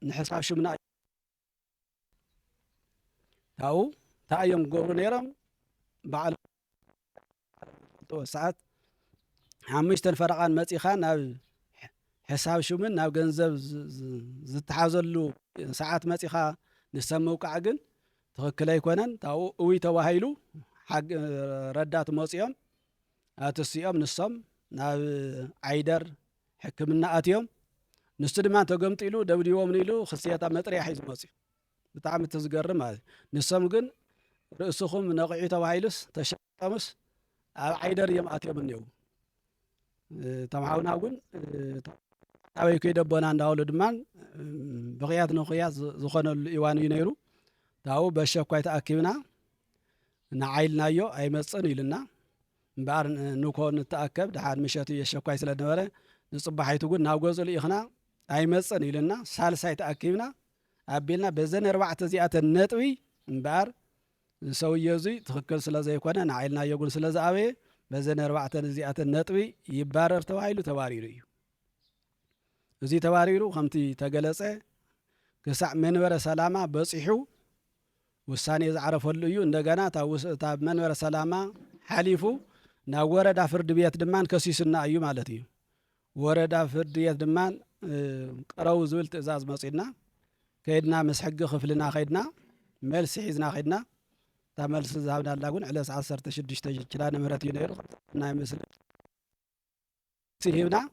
ንሕሳብ ሹምና ታው ታዮም ገብሩ ነይሮም በዓል ሰዓት 5 ፈረቓን መፂኻ ናብ ሕሳብ ሹምን ናብ ገንዘብ ዝተሓዘሉ ሰዓት መፂኻ ንሰምው ከዓ ግን ትኽክል ኣይኮነን ታው እዊ ተባሂሉ ረዳት መፅኦም ኣትሲኦም ንሶም ናብ ዓይደር ሕክምና ኣትዮም ንሱ ድማ ተገምጢሉ ደብዲቦም ኢሉ ክስየታ መጥርያ ሒዙ መፅዩ ብጣዕሚ ትዝገርም ማለት ንሶም ግን ርእስኹም ነቂዑ ተባሂሉስ ተሸጠሙስ ኣብ ዓይደር እዮም ኣትዮም እኒው ተምሓውና ግን ኣበይ ከይደቦና እንዳበሉ ድማ ብኽያት ንኽያት ዝኾነሉ እዋን እዩ ነይሩ ታው በሸኳይ ተኣኪብና ንዓይልናዮ ኣይመፅን ኢልና እምበኣር ንኮን ንተኣከብ ድሓን ምሸት የሸኳይ ስለ ነበረ ንፅባሒቱ ግን ናብ ገዝኡ ኢኽና ኣይመፅን ኢልና ሳልሳይ ተኣኪብና ኣቢልና በዘን 4 እዚኣተን ነጥቢ እምበኣር ሰውየ እዚ ትኽክል ስለ ዘይኮነ ንዓይልናዮ ግን ስለ ዝኣበየ በዘን 4 እዚኣተን ነጥቢ ይባረር ተባሂሉ ተባሪሩ እዩ እዚ ተባሪሩ ከምቲ ተገለጸ ክሳዕ መንበረ ሰላማ በፂሑ ውሳኔ ዝዓረፈሉ እዩ እንደገና ታብ መንበረ ሰላማ ሓሊፉ ናብ ወረዳ ፍርድ ቤት ድማን ከሲስና እዩ ማለት እዩ ወረዳ ፍርድ ቤት ድማን ቀረው ዝብል ትእዛዝ መጺና ከይድና ምስ ሕጊ ክፍልና ከይድና መልሲ ሒዝና ከይድና تا ملس زابنا لاغون على 16 كيلو متر ينيرو ناي مسل سيهبنا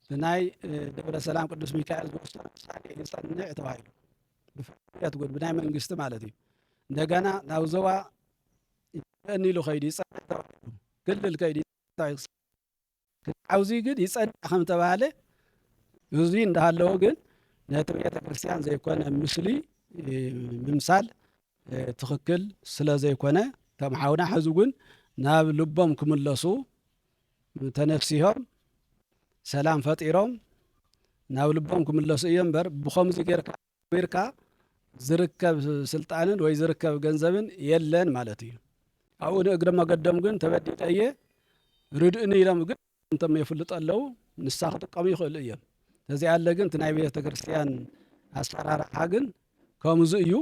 بناي دبر السلام قدوس ميكائيل وصاني يصنع توايلو بفيات قد بناي منغست مالتي እንደገና ናውዘዋ እንይሉ ኸይዲ ክልል ከይዲ ዓውዚ ግን ይጸድቅ ከም ተባለ እዚ እንዳሃለው ግን ነቲ ቤተ ክርስቲያን ዘይኮነ ምስሊ ምምሳል ትኽክል ስለ ዘይኮነ ተምሓውና ሕዙ ግን ናብ ልቦም ክምለሱ ተነፍሲሆም ሰላም ፈጢሮም ናብ ልቦም ክምለሱ እዮም በር ብኸምዚ ጌርካ ዝርከብ ስልጣንን ወይ ዝርከብ ገንዘብን የለን ማለት እዩ አው እግረ መገደም ግን ተበዲጠየ ርድእኒ ኢሎም ግን እንተም ይፍልጣለው ንሳኽ ተቀሙ ይኽእል እዮም ስለዚህ ያለ ግን ትናይ ቤተ ክርስቲያን አሰራርሓ ግን ከምዚ እዩ